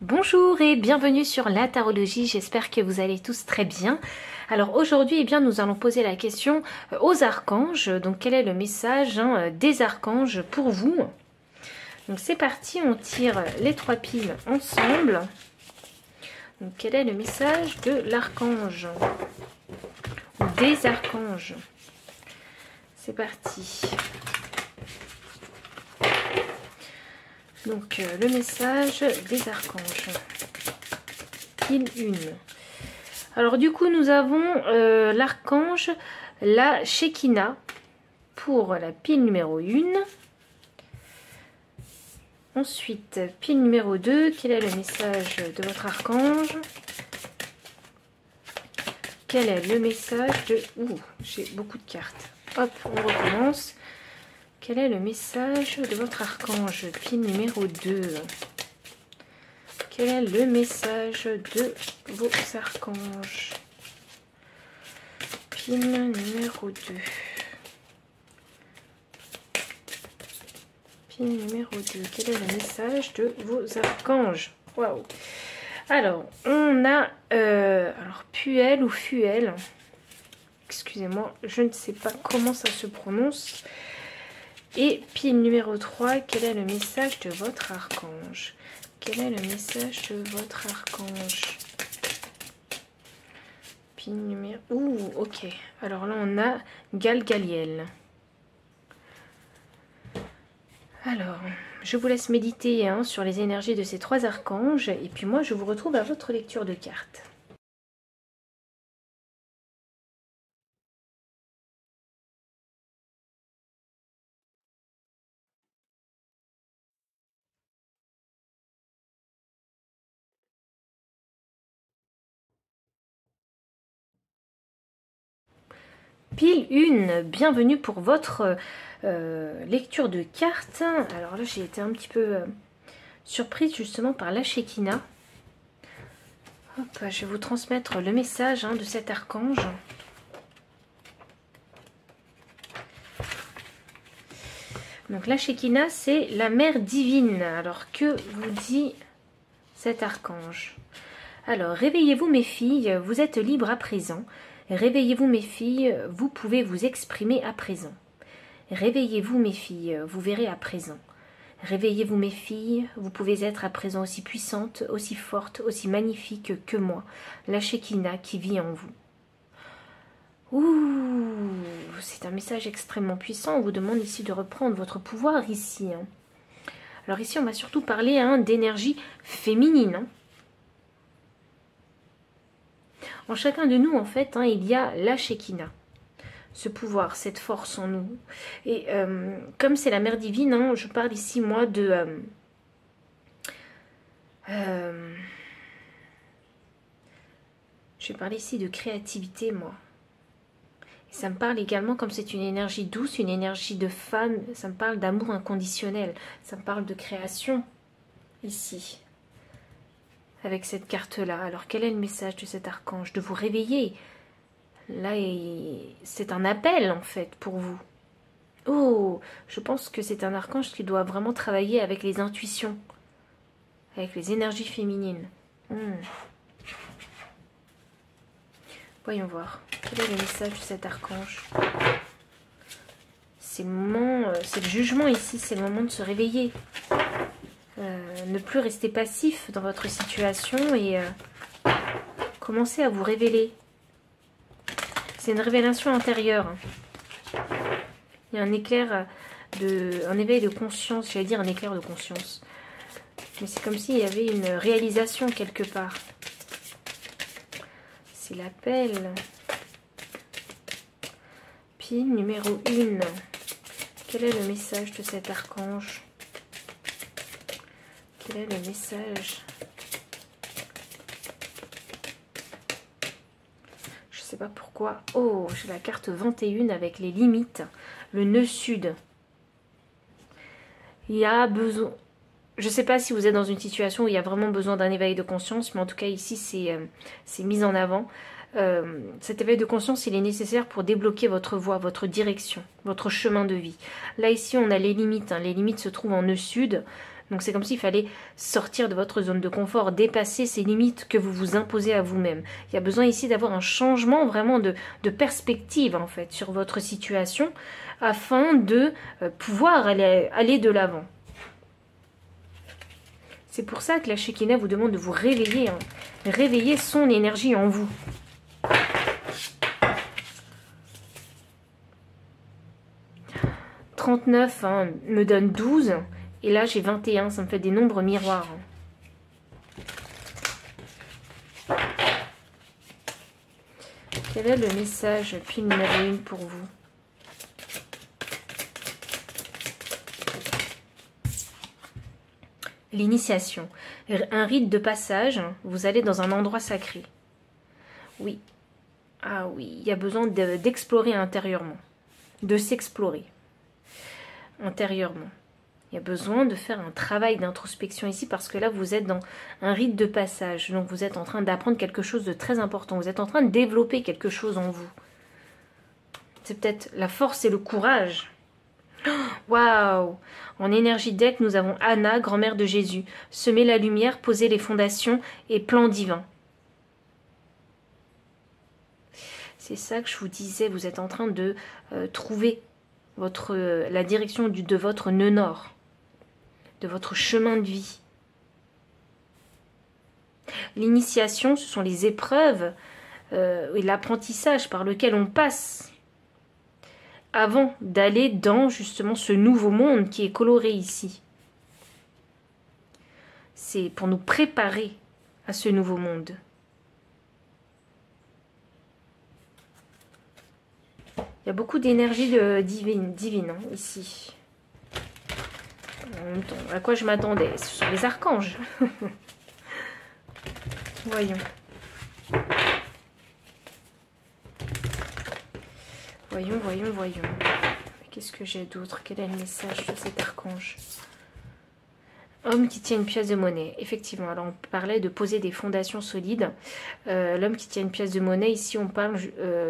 Bonjour et bienvenue sur la tarologie, j'espère que vous allez tous très bien. Alors aujourd'hui, nous allons poser la question aux archanges. Donc quel est le message des archanges pour vous? Donc c'est parti, on tire les trois piles ensemble. Donc quel est le message de l'archange ou des archanges? C'est parti. Donc le message des archanges. Pile 1. Alors du coup nous avons l'archange, la Shekinah pour la pile numéro 1. Ensuite, pile numéro 2, quel est le message de votre archange? Quel est le message de... Ouh, j'ai beaucoup de cartes. Hop, on recommence. Quel est le message de votre archange? Pile numéro 2. Quel est le message de vos archanges? Pile numéro 2. Pile numéro 2. Quel est le message de vos archanges? Waouh! Alors, on a alors Puel ou Fuel. Excusez-moi, je ne sais pas comment ça se prononce. Et pile numéro 3, quel est le message de votre archange? Quel est le message de votre archange? Pile numéro... Ouh, ok. Alors là, on a Galgaliel. Alors, je vous laisse méditer sur les énergies de ces trois archanges. Et puis moi, je vous retrouve à votre lecture de cartes. Pile 1, bienvenue pour votre lecture de cartes. Alors là, j'ai été un petit peu surprise justement par la Shekinah. Hop, je vais vous transmettre le message de cet archange. Donc la Shekinah, c'est la mère divine. Alors que vous dit cet archange? Alors, réveillez-vous mes filles, vous êtes libres à présent. Réveillez-vous mes filles, vous pouvez vous exprimer à présent. Réveillez-vous mes filles, vous verrez à présent. Réveillez-vous mes filles, vous pouvez être à présent aussi puissante, aussi forte, aussi magnifique que moi, la Shekinah qui vit en vous. Ouh, c'est un message extrêmement puissant, on vous demande ici de reprendre votre pouvoir ici. Alors ici on va surtout parler d'énergie féminine. En chacun de nous, en fait, il y a la Shekinah, ce pouvoir, cette force en nous. Et comme c'est la mère divine, je parle ici, moi, de... je vais parler ici de créativité, moi. Et ça me parle également, comme c'est une énergie douce, une énergie de femme, ça me parle d'amour inconditionnel. Ça me parle de création, ici. Avec cette carte-là. Alors, quel est le message de cet archange? De vous réveiller. Là, c'est un appel, en fait, pour vous. Oh, je pense que c'est un archange qui doit vraiment travailler avec les intuitions. Avec les énergies féminines. Voyons voir. Quel est le message de cet archange? C'est le moment, c'est le jugement ici, c'est le moment de se réveiller. Ne plus rester passif dans votre situation et commencer à vous révéler. C'est une révélation intérieure. Il y a un éclair un éveil de conscience, j'allais dire un éclair de conscience. Mais c'est comme s'il y avait une réalisation quelque part. C'est l'appel. Pile numéro 1. Quel est le message de cet archange? Quel est le message? Je ne sais pas pourquoi. Oh, j'ai la carte 21 avec les limites. Le nœud sud. Il y a besoin... Je ne sais pas si vous êtes dans une situation où il y a vraiment besoin d'un éveil de conscience, mais en tout cas ici c'est mis en avant. Cet éveil de conscience, il est nécessaire pour débloquer votre voie, votre direction, votre chemin de vie. Là ici on a les limites. Les limites se trouvent en nœud sud. Donc c'est comme s'il fallait sortir de votre zone de confort, dépasser ces limites que vous vous imposez à vous-même. Il y a besoin ici d'avoir un changement vraiment de perspective en fait sur votre situation afin de pouvoir aller de l'avant. C'est pour ça que la Shekinah vous demande de vous réveiller, hein. Réveiller son énergie en vous. « 39 hein, me donne 12, et là j'ai 21, ça me fait des nombres miroirs. Hein. Quel est le message pile numéro 1 pour vous? L'initiation. Un rite de passage, vous allez dans un endroit sacré. Oui. Ah oui, il y a besoin d'explorer intérieurement. De s'explorer intérieurement. Il y a besoin de faire un travail d'introspection ici parce que là, vous êtes dans un rite de passage. Donc, vous êtes en train d'apprendre quelque chose de très important. Vous êtes en train de développer quelque chose en vous. C'est peut-être la force et le courage. Waouh! En énergie deck, nous avons Anna, grand-mère de Jésus. Semer la lumière, poser les fondations et plan divin. C'est ça que je vous disais, vous êtes en train de trouver la direction de votre nœud nord, de votre chemin de vie. L'initiation, ce sont les épreuves et l'apprentissage par lequel on passe avant d'aller dans justement ce nouveau monde qui est coloré ici. C'est pour nous préparer à ce nouveau monde. Il y a beaucoup d'énergie divine hein, ici. En même temps, à quoi je m'attendais? Ce sont les archanges. Voyons. Voyons. Qu'est-ce que j'ai d'autre? Quel est le message de cet archange? Homme qui tient une pièce de monnaie. Effectivement, alors on parlait de poser des fondations solides. L'homme qui tient une pièce de monnaie, ici on parle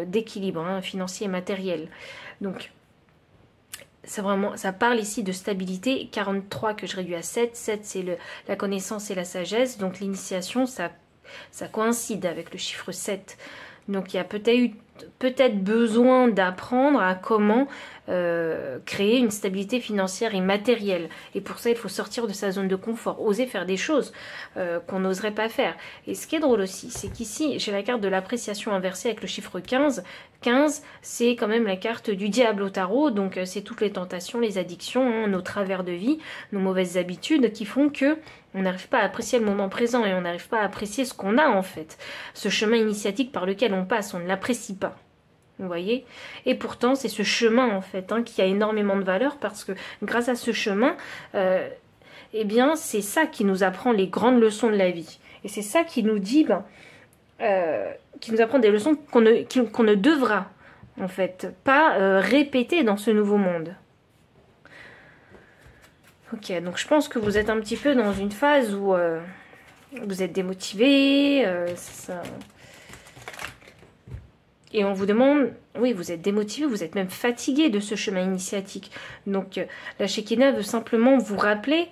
d'équilibre hein, financier et matériel. Donc, ça parle ici de stabilité. 43 que je réduis à 7. 7 c'est la connaissance et la sagesse. Donc l'initiation, ça coïncide avec le chiffre 7. Donc il y a peut-être besoin d'apprendre à comment créer une stabilité financière et matérielle. Et pour ça, il faut sortir de sa zone de confort, oser faire des choses qu'on n'oserait pas faire. Et ce qui est drôle aussi, c'est qu'ici, j'ai la carte de l'appréciation inversée avec le chiffre 15. 15, c'est quand même la carte du diable au tarot, donc c'est toutes les tentations, les addictions, hein, nos travers de vie, nos mauvaises habitudes qui font que on n'arrive pas à apprécier le moment présent et on n'arrive pas à apprécier ce qu'on a en fait. Ce chemin initiatique par lequel on passe, on ne l'apprécie pas. Vous voyez? Et pourtant, c'est ce chemin en fait hein, qui a énormément de valeur parce que grâce à ce chemin, eh bien, c'est ça qui nous apprend les grandes leçons de la vie. Et c'est ça qui nous dit, qui nous apprend des leçons qu'on ne devra en fait pas répéter dans ce nouveau monde. Ok, donc je pense que vous êtes un petit peu dans une phase où vous êtes démotivé, ça... Et on vous demande, oui, vous êtes démotivé, vous êtes même fatigué de ce chemin initiatique. Donc la Shekinah veut simplement vous rappeler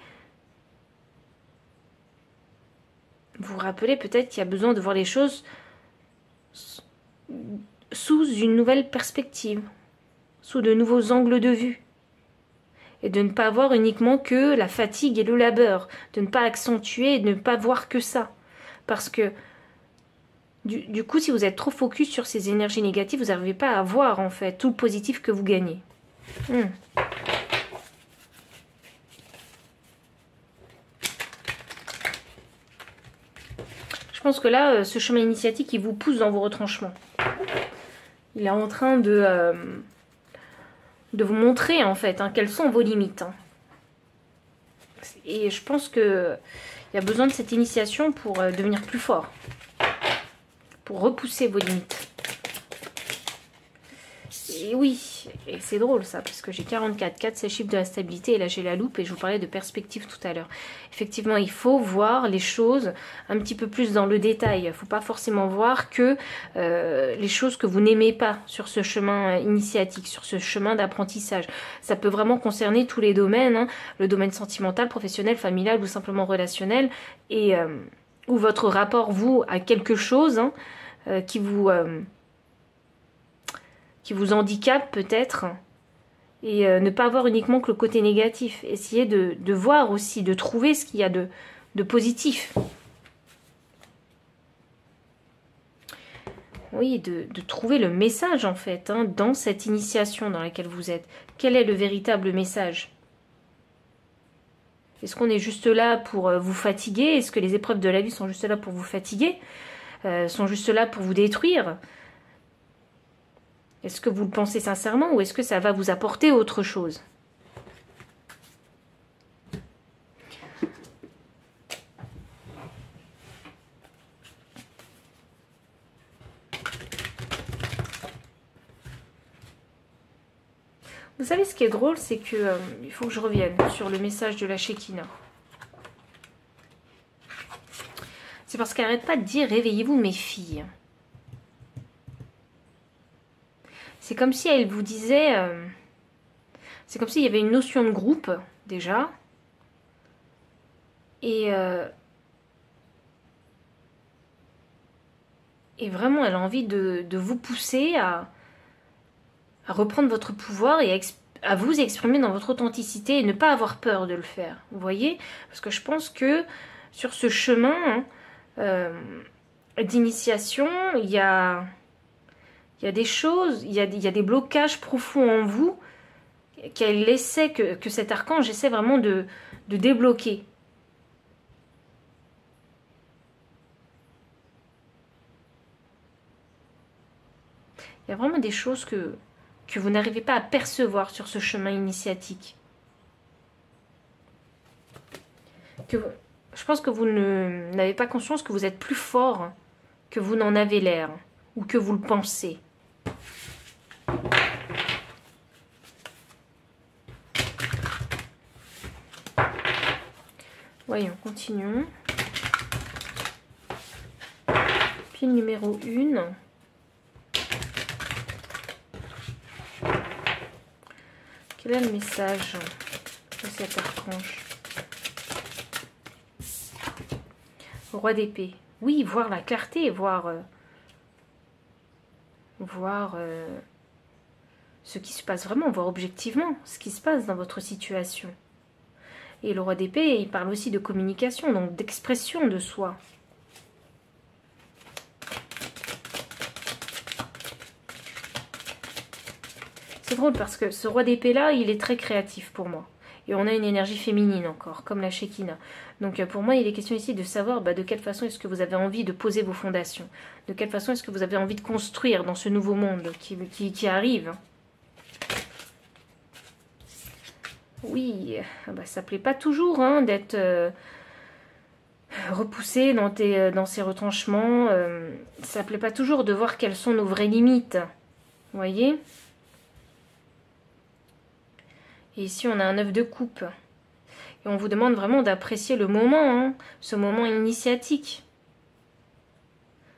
peut-être qu'il y a besoin de voir les choses sous une nouvelle perspective, sous de nouveaux angles de vue. Et de ne pas voir uniquement que la fatigue et le labeur, de ne pas accentuer et de ne pas voir que ça. Parce que du coup, si vous êtes trop focus sur ces énergies négatives, vous n'arrivez pas à voir en fait tout le positif que vous gagnez. Je pense que là, ce chemin initiatique, il vous pousse dans vos retranchements. Il est en train de vous montrer en fait hein, quelles sont vos limites. Hein. Et je pense qu'il y a besoin de cette initiation pour devenir plus fort. Pour repousser vos limites. Et oui, et c'est drôle ça, parce que j'ai 44. 4, c'est le chiffre de la stabilité, et là j'ai la loupe, et je vous parlais de perspective tout à l'heure. Effectivement, il faut voir les choses un petit peu plus dans le détail. Il ne faut pas forcément voir que les choses que vous n'aimez pas sur ce chemin initiatique, sur ce chemin d'apprentissage. Ça peut vraiment concerner tous les domaines, hein, le domaine sentimental, professionnel, familial ou simplement relationnel, et ou votre rapport, vous, à quelque chose hein, qui vous handicape peut-être, et ne pas voir uniquement que le côté négatif. Essayez de voir aussi, de trouver ce qu'il y a de positif. Oui, de trouver le message en fait, hein, dans cette initiation dans laquelle vous êtes. Quel est le véritable message? Est-ce qu'on est juste là pour vous fatiguer? Est-ce que les épreuves de la vie sont juste là pour vous fatiguer? Sont juste là pour vous détruire? Est-ce que vous le pensez sincèrement ou est-ce que ça va vous apporter autre chose? Vous savez ce qui est drôle, c'est que il faut que je revienne sur le message de la Shekinah. C'est parce qu'elle n'arrête pas de dire « Réveillez-vous mes filles ». C'est comme si elle vous disait, c'est comme s'il y avait une notion de groupe, déjà. Et vraiment, elle a envie de vous pousser à reprendre votre pouvoir et à vous exprimer dans votre authenticité et ne pas avoir peur de le faire. Vous voyez? Parce que je pense que sur ce chemin d'initiation, il y a des choses, il y a des blocages profonds en vous qu'elle essaie, que cet archange essaie vraiment de débloquer. Il y a vraiment des choses que vous n'arrivez pas à percevoir sur ce chemin initiatique. Je pense que vous n'avez pas conscience que vous êtes plus fort que vous n'en avez l'air ou que vous le pensez. Voyons, continuons. Pile numéro 1. Quel est le message de cet archange? Roi d'épée. Oui, voir la clarté, voir ce qui se passe vraiment, voir objectivement ce qui se passe dans votre situation. Et le roi d'épée, il parle aussi de communication, donc d'expression de soi. C'est drôle parce que ce roi d'épée là, il est très créatif pour moi. Et on a une énergie féminine encore, comme la Shekinah. Donc pour moi, il est question ici de savoir de quelle façon est-ce que vous avez envie de poser vos fondations. De quelle façon est-ce que vous avez envie de construire dans ce nouveau monde qui arrive. Oui, ça plaît pas toujours hein, d'être repoussé dans ces retranchements. Ça plaît pas toujours de voir quelles sont nos vraies limites. Vous voyez? Et ici, on a un œuf de coupe. Et on vous demande vraiment d'apprécier le moment, hein, ce moment initiatique.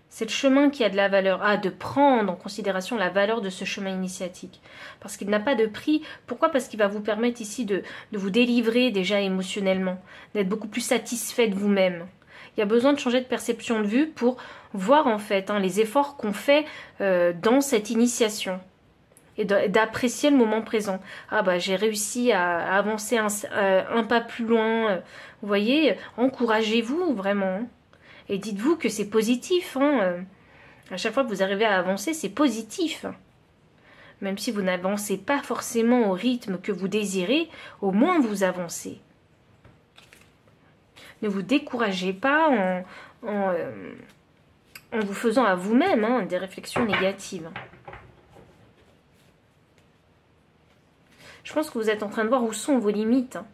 C'est le chemin qui a de la valeur. Ah, de prendre en considération la valeur de ce chemin initiatique. Parce qu'il n'a pas de prix. Pourquoi? Parce qu'il va vous permettre ici de vous délivrer déjà émotionnellement. D'être beaucoup plus satisfait de vous-même. Il y a besoin de changer de perception de vue pour voir en fait hein, les efforts qu'on fait dans cette initiation. Et d'apprécier le moment présent. Ah j'ai réussi à avancer un pas plus loin. Vous voyez, encouragez-vous vraiment. Et dites-vous que c'est positif. Hein. À chaque fois que vous arrivez à avancer, c'est positif. Même si vous n'avancez pas forcément au rythme que vous désirez, au moins vous avancez. Ne vous découragez pas en vous faisant à vous-même hein, des réflexions négatives. Je pense que vous êtes en train de voir où sont vos limites. Hein.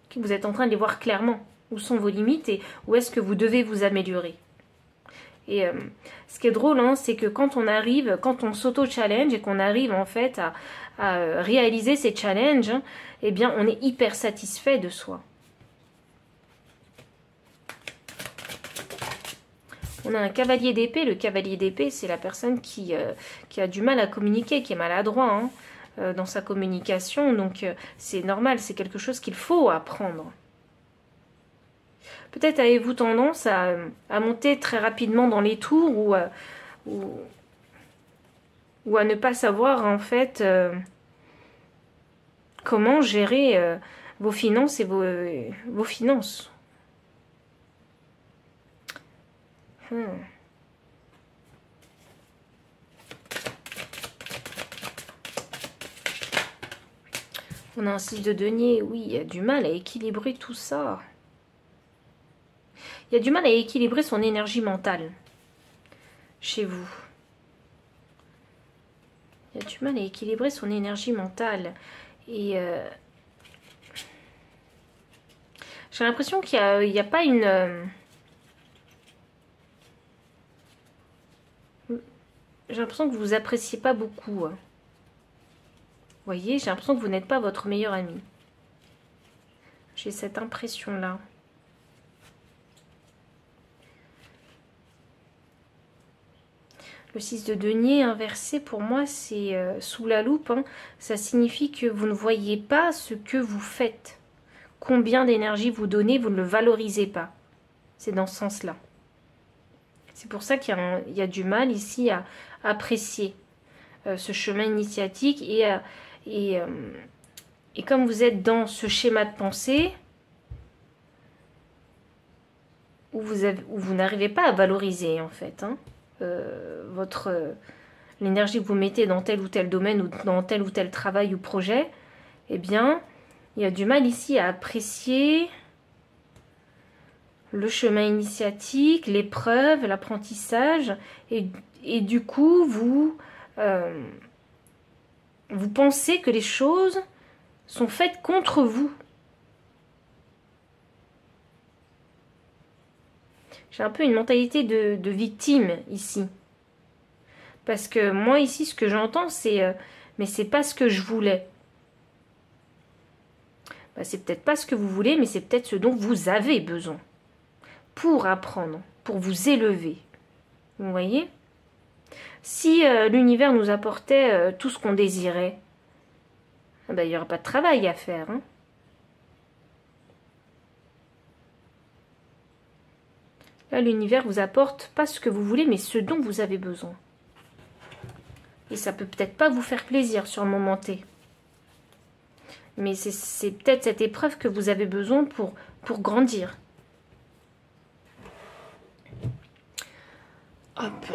Que vous êtes en train de les voir clairement. Où sont vos limites et où est-ce que vous devez vous améliorer. Et ce qui est drôle, hein, c'est que quand on s'auto-challenge et qu'on arrive en fait à réaliser ces challenges, hein, eh bien on est hyper satisfait de soi. On a un cavalier d'épée. Le cavalier d'épée, c'est la personne qui a du mal à communiquer, qui est maladroit hein, dans sa communication. Donc c'est normal, c'est quelque chose qu'il faut apprendre. Peut-être avez-vous tendance à monter très rapidement dans les tours ou à ne pas savoir en fait comment gérer vos finances et vos finances. On a un 6 de denier, oui, il y a du mal à équilibrer tout ça. Il y a du mal à équilibrer son énergie mentale chez vous. Il y a du mal à équilibrer son énergie mentale. Et j'ai l'impression qu'il n'y a pas une... J'ai l'impression que vous appréciez pas beaucoup. Vous voyez, j'ai l'impression que vous n'êtes pas votre meilleur ami. J'ai cette impression-là. Le 6 de denier inversé, pour moi, c'est sous la loupe. Hein. Ça signifie que vous ne voyez pas ce que vous faites. Combien d'énergie vous donnez, vous ne le valorisez pas. C'est dans ce sens-là. C'est pour ça qu'il y a du mal ici à apprécier ce chemin initiatique. Et comme vous êtes dans ce schéma de pensée, où vous n'arrivez pas à valoriser, en fait, hein, l'énergie que vous mettez dans tel ou tel domaine ou dans tel ou tel travail ou projet, eh bien, il y a du mal ici à apprécier le chemin initiatique, l'épreuve, l'apprentissage, et du coup, vous pensez que les choses sont faites contre vous. J'ai un peu une mentalité de victime ici. Parce que moi ici, ce que j'entends, c'est mais c'est pas ce que je voulais. Bah, c'est peut-être pas ce que vous voulez, mais c'est peut-être ce dont vous avez besoin. Pour apprendre, pour vous élever. Vous voyez? Si l'univers nous apportait tout ce qu'on désirait, bah, il n'y aura pas de travail à faire. Hein. Là, l'univers vous apporte pas ce que vous voulez, mais ce dont vous avez besoin. Et ça peut peut-être pas vous faire plaisir sur le moment T. Mais c'est peut-être cette épreuve que vous avez besoin pour grandir. Hop.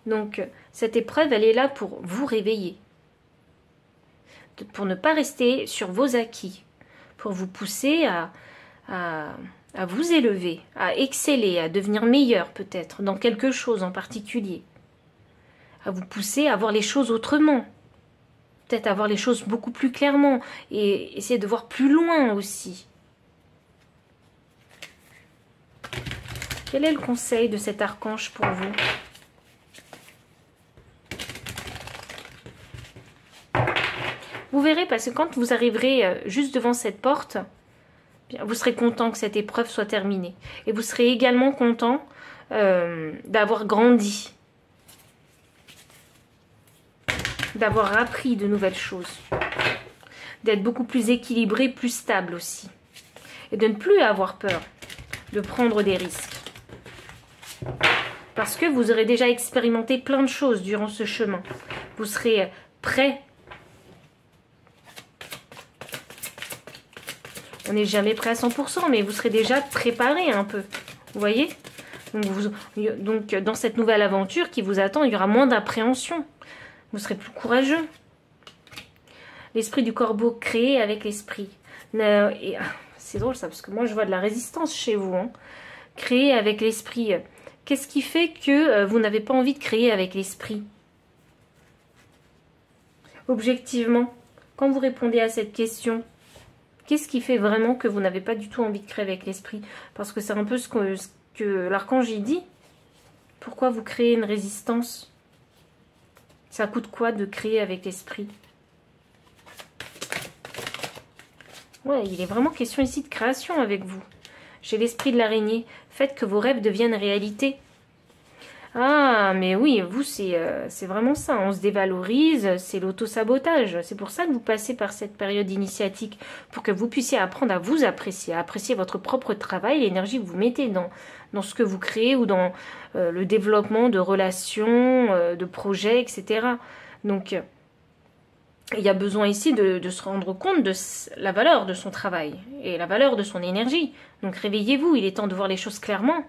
Donc, cette épreuve, elle est là pour vous réveiller. Pour ne pas rester sur vos acquis. Pour vous pousser à vous élever, à exceller, à devenir meilleur peut-être, dans quelque chose en particulier. À vous pousser à voir les choses autrement. Peut-être à voir les choses beaucoup plus clairement. Et essayer de voir plus loin aussi. Quel est le conseil de cet archange pour vous ? Vous verrez, parce que quand vous arriverez juste devant cette porte, vous serez content que cette épreuve soit terminée. Et vous serez également content d'avoir grandi. D'avoir appris de nouvelles choses. D'être beaucoup plus équilibré, plus stable aussi. Et de ne plus avoir peur de prendre des risques. Parce que vous aurez déjà expérimenté plein de choses durant ce chemin. Vous serez prêt. On n'est jamais prêt à 100%, mais vous serez déjà préparé un peu. Vous voyez ? Donc, dans cette nouvelle aventure qui vous attend, il y aura moins d'appréhension. Vous serez plus courageux. L'esprit du corbeau créé avec l'esprit. C'est drôle ça, parce que moi je vois de la résistance chez vous. Hein. Créer avec l'esprit. Qu'est-ce qui fait que vous n'avez pas envie de créer avec l'esprit? Objectivement, quand vous répondez à cette question, Qu'est-ce qui fait vraiment que vous n'avez pas du tout envie de créer avec l'esprit? Parce que c'est un peu ce que l'archange y dit. Pourquoi vous créez une résistance? Ça coûte quoi de créer avec l'esprit? Ouais, il est vraiment question ici de création avec vous. J'ai l'esprit de l'araignée. Faites que vos rêves deviennent réalité. Ah, mais oui, vous, c'est vraiment ça. On se dévalorise, c'est l'auto-sabotage. C'est pour ça que vous passez par cette période initiatique, pour que vous puissiez apprendre à vous apprécier, à apprécier votre propre travail, l'énergie que vous mettez dans ce que vous créez ou dans le développement de relations, de projets, etc. Donc, il y a besoin ici de se rendre compte de la valeur de son travail et la valeur de son énergie. Donc, réveillez-vous, il est temps de voir les choses clairement.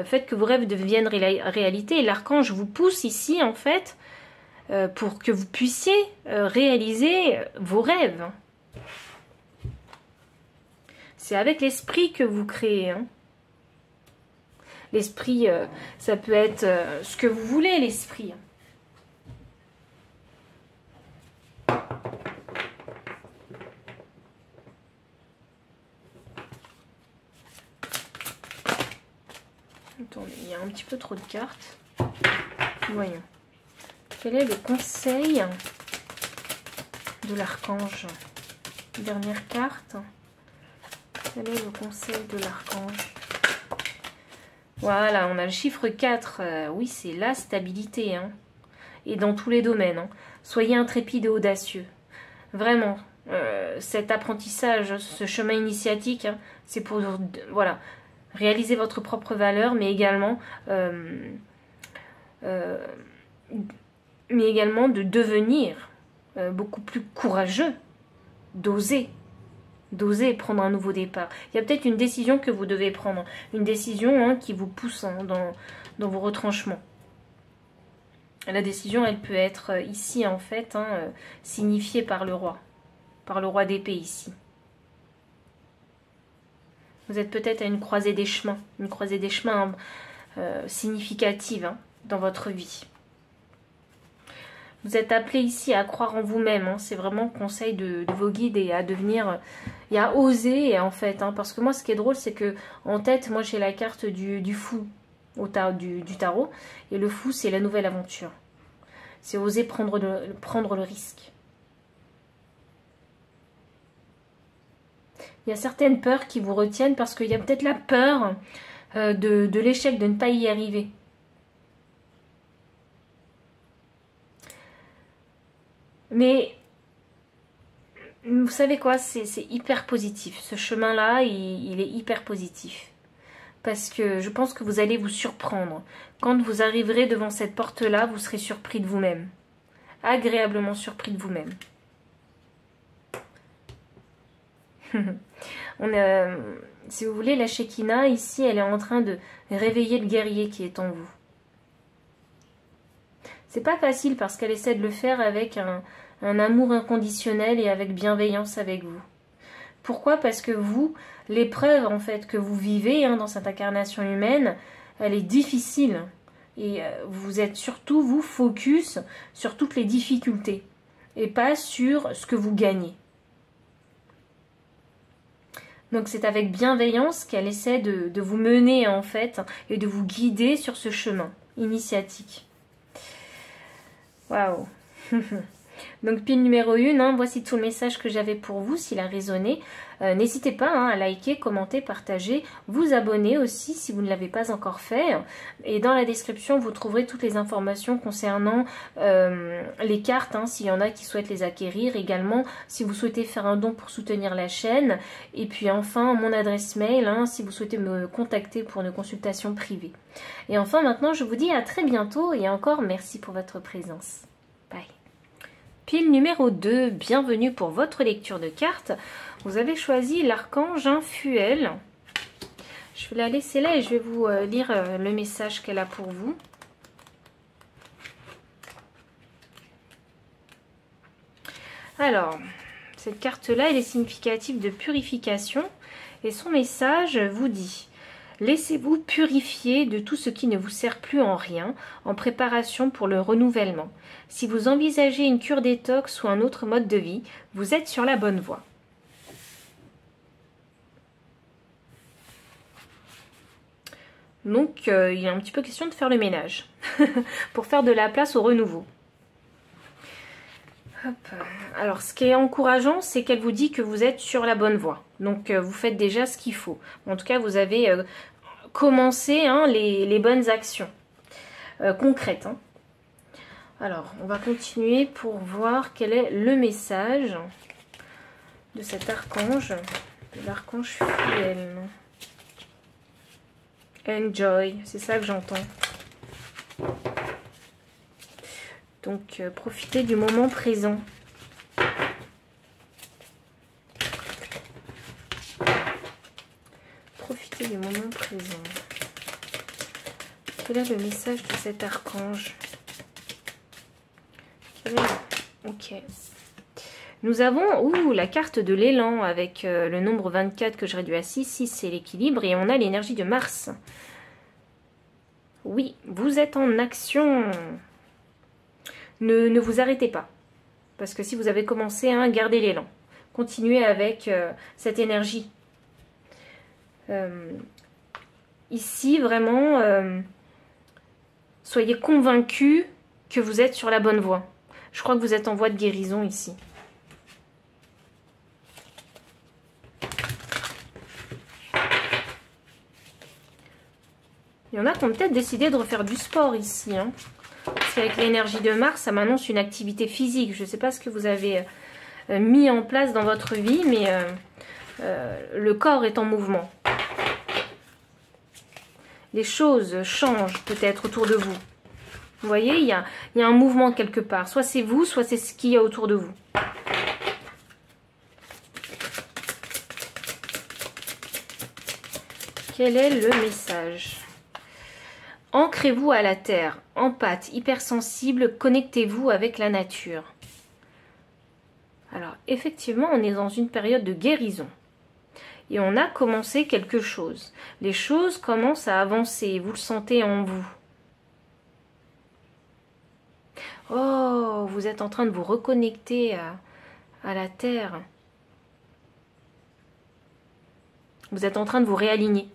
Faites que vos rêves deviennent réalité. Et l'archange vous pousse ici, en fait, pour que vous puissiez réaliser vos rêves. C'est avec l'esprit que vous créez. Hein. L'esprit, ça peut être ce que vous voulez, l'esprit. Attendez, il y a un petit peu trop de cartes. Voyons. Quel est le conseil de l'archange? Dernière carte. Quel est le conseil de l'archange? Voilà, on a le chiffre 4. Oui, c'est la stabilité. Hein. Et dans tous les domaines. Hein. Soyez intrépide et audacieux. Vraiment. Cet apprentissage, ce chemin initiatique, hein, c'est pour... Voilà. Réaliser votre propre valeur, mais également de devenir beaucoup plus courageux, d'oser prendre un nouveau départ. Il y a peut-être une décision que vous devez prendre, une décision hein, qui vous pousse hein, dans vos retranchements. La décision, elle peut être ici en fait hein, signifiée par le roi d'épée ici. Vous êtes peut-être à une croisée des chemins significative hein, dans votre vie. Vous êtes appelé ici à croire en vous-même. Hein. C'est vraiment le conseil de vos guides et à devenir et à oser en fait. Hein. Parce que moi, ce qui est drôle, c'est que en tête, moi, j'ai la carte du fou du tarot. Et le fou, c'est la nouvelle aventure. C'est oser prendre le risque. Il y a certaines peurs qui vous retiennent parce qu'il y a peut-être la peur de l'échec, de ne pas y arriver. Mais vous savez quoi, c'est hyper positif. Ce chemin-là, il est hyper positif. Parce que je pense que vous allez vous surprendre. Quand vous arriverez devant cette porte-là, vous serez surpris de vous-même. Agréablement surpris de vous-même. Si vous voulez, la Shekinah, ici, elle est en train de réveiller le guerrier qui est en vous. C'est pas facile parce qu'elle essaie de le faire avec un amour inconditionnel et avec bienveillance avec vous. Pourquoi? Parce que vous, l'épreuve en fait que vous vivez hein, dans cette incarnation humaine, elle est difficile. Et vous êtes surtout, vous, focus sur toutes les difficultés et pas sur ce que vous gagnez. Donc c'est avec bienveillance qu'elle essaie de vous mener en fait et de vous guider sur ce chemin initiatique. Waouh. Donc pile numéro 1, hein, voici tout le message que j'avais pour vous, s'il a résonné. N'hésitez pas hein, à liker, commenter, partager, vous abonner aussi si vous ne l'avez pas encore fait. Et dans la description, vous trouverez toutes les informations concernant les cartes, hein, s'il y en a qui souhaitent les acquérir. Également, si vous souhaitez faire un don pour soutenir la chaîne. Et puis enfin, mon adresse mail, hein, si vous souhaitez me contacter pour une consultation privée. Et enfin, maintenant, je vous dis à très bientôt et encore merci pour votre présence. Bye. Pile numéro 2, bienvenue pour votre lecture de cartes. Vous avez choisi l'archange Fuel. Je vais la laisser là et je vais vous lire le message qu'elle a pour vous. Alors, cette carte-là, elle est significative de purification. Et son message vous dit: laissez-vous purifier de tout ce qui ne vous sert plus en rien, en préparation pour le renouvellement. Si vous envisagez une cure détox ou un autre mode de vie, vous êtes sur la bonne voie. Donc il est un petit peu question de faire le ménage pour faire de la place au renouveau. Hop. Alors ce qui est encourageant, c'est qu'elle vous dit que vous êtes sur la bonne voie. Donc vous faites déjà ce qu'il faut. En tout cas, vous avez commencé hein, les bonnes actions concrètes. Hein. Alors, on va continuer pour voir quel est le message de cet archange, de l'archange fidèle. Enjoy, c'est ça que j'entends. Donc, profitez du moment présent. Profitez du moment présent. Quel est le message de cet archange? Ok. Nous avons la carte de l'élan avec le nombre 24 que je réduis à 6. 6 c'est l'équilibre et on a l'énergie de Mars. Oui, vous êtes en action. Ne vous arrêtez pas. Parce que si vous avez commencé, hein, gardez l'élan. Continuez avec cette énergie. Ici, vraiment, soyez convaincus que vous êtes sur la bonne voie. Je crois que vous êtes en voie de guérison ici. Il y en a qui ont peut-être décidé de refaire du sport ici. Hein. Parce qu'avec l'énergie de Mars, ça m'annonce une activité physique. Je ne sais pas ce que vous avez mis en place dans votre vie, mais le corps est en mouvement. Les choses changent peut-être autour de vous. Vous voyez, il y a un mouvement quelque part. Soit c'est vous, soit c'est ce qu'il y a autour de vous. Quel est le message? Ancrez-vous à la terre, empathe, hypersensible, connectez-vous avec la nature. Alors, effectivement, on est dans une période de guérison. Et on a commencé quelque chose. Les choses commencent à avancer, vous le sentez en vous. Oh, vous êtes en train de vous reconnecter à la terre. Vous êtes en train de vous réaligner.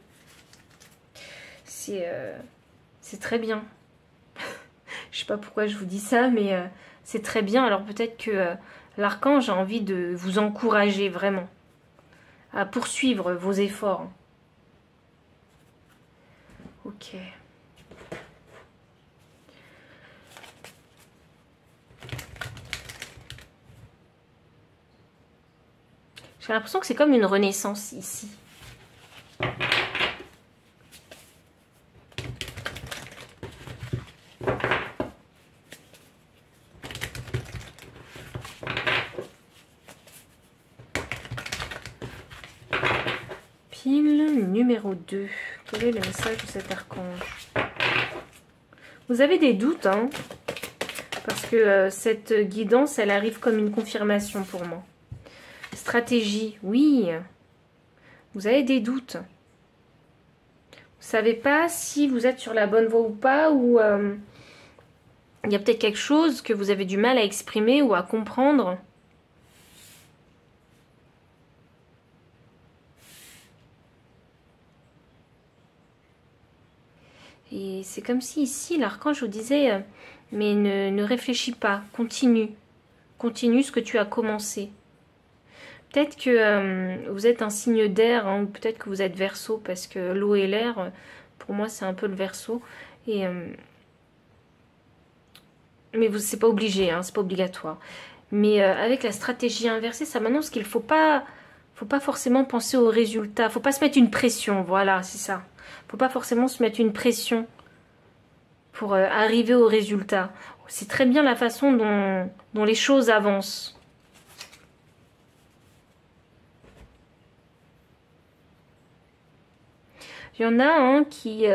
C'est très bien. Je sais pas pourquoi je vous dis ça, mais c'est très bien. Alors peut-être que l'archange a envie de vous encourager vraiment à poursuivre vos efforts. Ok. J'ai l'impression que c'est comme une renaissance ici. Pile numéro 2. Quel est le message de cet archange? Vous avez des doutes, hein, parce que cette guidance, elle arrive comme une confirmation pour moi. Stratégie, oui. Vous avez des doutes. Vous savez pas si vous êtes sur la bonne voie ou pas, ou il y a peut-être quelque chose que vous avez du mal à exprimer ou à comprendre. Et c'est comme si ici, l'archange vous disait, mais ne réfléchis pas, continue. Continue ce que tu as commencé. Peut-être que vous êtes un signe d'air, hein, ou peut-être que vous êtes Verseau, parce que l'eau et l'air, pour moi, c'est un peu le Verseau. Et, mais c'est pas obligé, hein, c'est pas obligatoire. Mais avec la stratégie inversée, ça m'annonce qu'il faut pas forcément penser au résultat. Faut pas se mettre une pression, voilà, c'est ça. Faut pas forcément se mettre une pression pour arriver au résultat. C'est très bien la façon dont les choses avancent. Il y en a un qui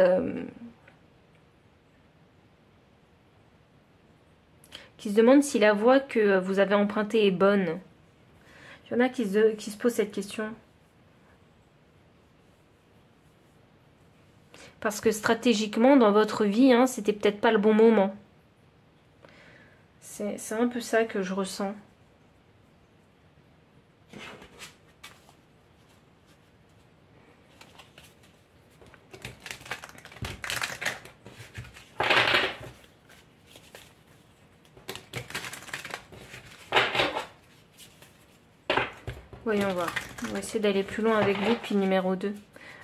se demande si la voie que vous avez empruntée est bonne. Il y en a qui se posent cette question. Parce que stratégiquement, dans votre vie, hein, c'était peut-être pas le bon moment. C'est un peu ça que je ressens. Voyons voir. On va essayer d'aller plus loin avec vous, puis numéro 2.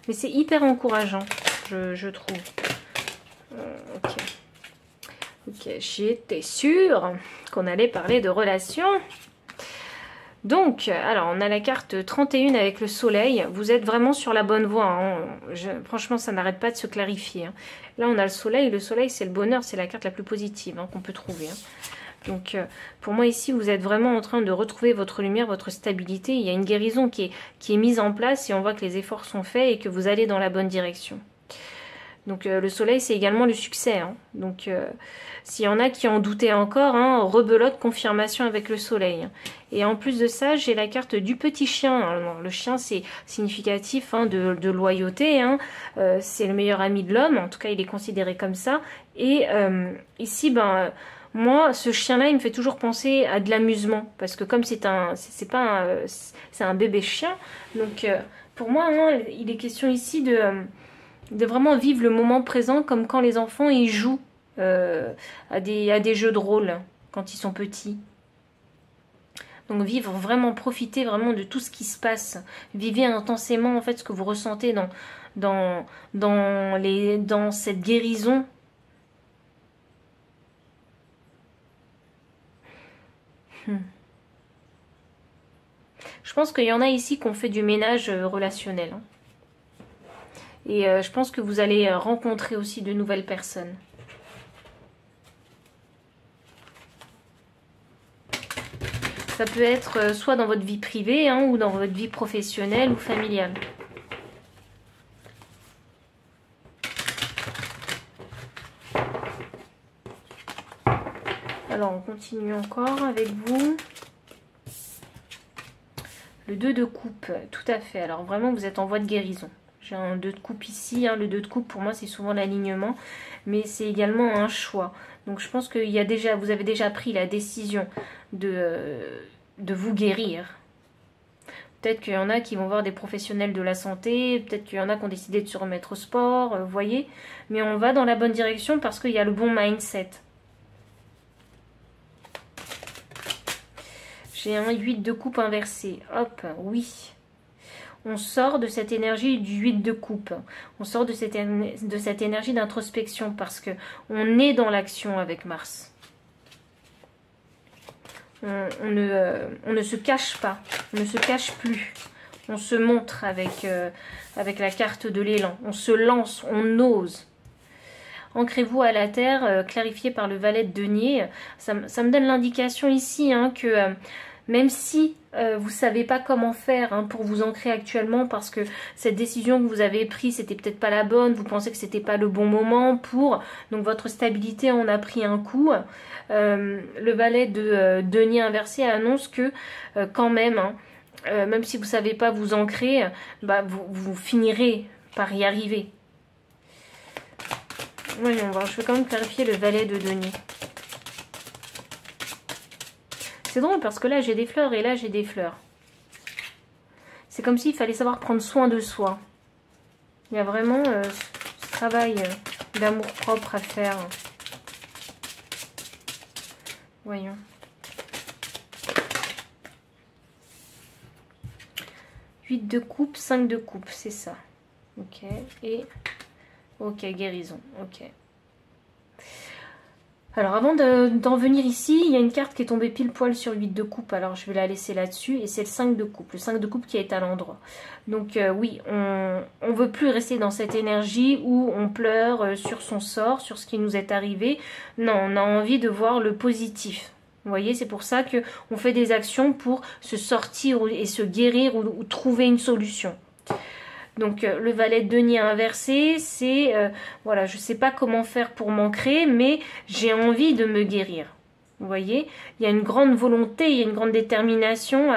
Mais c'est hyper encourageant, je trouve. Ok. Ok, j'étais sûre qu'on allait parler de relations. Donc, alors, on a la carte 31 avec le soleil. Vous êtes vraiment sur la bonne voie. Hein. Franchement, ça n'arrête pas de se clarifier. Hein. Là, on a le soleil. Le soleil, c'est le bonheur. C'est la carte la plus positive hein, qu'on peut trouver. Hein. Donc, pour moi, ici, vous êtes vraiment en train de retrouver votre lumière, votre stabilité. Il y a une guérison qui est mise en place et on voit que les efforts sont faits et que vous allez dans la bonne direction. Donc, le soleil, c'est également le succès. Hein. Donc, s'il y en a qui en doutaient encore, hein, rebelote, confirmation avec le soleil. Et en plus de ça, j'ai la carte du petit chien. Alors, le chien, c'est significatif hein, de loyauté. Hein. C'est le meilleur ami de l'homme. En tout cas, il est considéré comme ça. Et ici, ben... moi, ce chien-là, il me fait toujours penser à de l'amusement. Parce que comme c'est un bébé chien, donc pour moi, hein, il est question ici de vraiment vivre le moment présent comme quand les enfants ils jouent à des jeux de rôle quand ils sont petits. Donc vivre, vraiment profiter vraiment de tout ce qui se passe. Vivez intensément en fait ce que vous ressentez dans cette guérison. Je pense qu'il y en a ici qui ont fait du ménage relationnel. Hein. Et je pense que vous allez rencontrer aussi de nouvelles personnes. Ça peut être soit dans votre vie privée hein, ou dans votre vie professionnelle ou familiale. Alors, on continue encore avec vous. Le 2 de coupe, tout à fait. Alors, vraiment, vous êtes en voie de guérison. J'ai un 2 de coupe ici. Hein. Le 2 de coupe, pour moi, c'est souvent l'alignement. Mais c'est également un choix. Donc, je pense que vous avez déjà pris la décision de vous guérir. Peut-être qu'il y en a qui vont voir des professionnels de la santé. Peut-être qu'il y en a qui ont décidé de se remettre au sport. Vous voyez. Mais on va dans la bonne direction parce qu'il y a le bon mindset. J'ai un 8 de coupe inversé. Hop, oui. On sort de cette énergie du 8 de coupe. On sort de cette énergie d'introspection parce que on est dans l'action avec Mars. On ne se cache pas. On ne se cache plus. On se montre avec la carte de l'élan. On se lance, on ose. Ancrez-vous à la terre, clarifié par le valet de denier. Ça me donne l'indication ici hein, que même si vous ne savez pas comment faire hein, pour vous ancrer actuellement parce que cette décision que vous avez prise, c'était peut-être pas la bonne, vous pensez que c'était pas le bon moment pour... Donc votre stabilité en a pris un coup. Le valet de denier inversé annonce que quand même, hein, même si vous ne savez pas vous ancrer, bah, vous finirez par y arriver. Voyons voir, je vais quand même clarifier le valet de denier. C'est drôle parce que là j'ai des fleurs et là j'ai des fleurs. C'est comme s'il fallait savoir prendre soin de soi. Il y a vraiment ce travail d'amour propre à faire. Voyons. Huit de coupe, 5 de coupe, c'est ça. Ok, et... Ok, guérison, ok. Alors avant d'en venir ici, il y a une carte qui est tombée pile poil sur 8 de coupe, alors je vais la laisser là-dessus, et c'est le 5 de coupe, le 5 de coupe qui est à l'endroit. Donc oui, on ne veut plus rester dans cette énergie où on pleure sur son sort, sur ce qui nous est arrivé. Non, on a envie de voir le positif. Vous voyez, c'est pour ça qu'on fait des actions pour se sortir et se guérir ou trouver une solution. Donc le valet de denier inversé, c'est, voilà, je ne sais pas comment faire pour m'ancrer, mais j'ai envie de me guérir. Vous voyez, il y a une grande volonté, il y a une grande détermination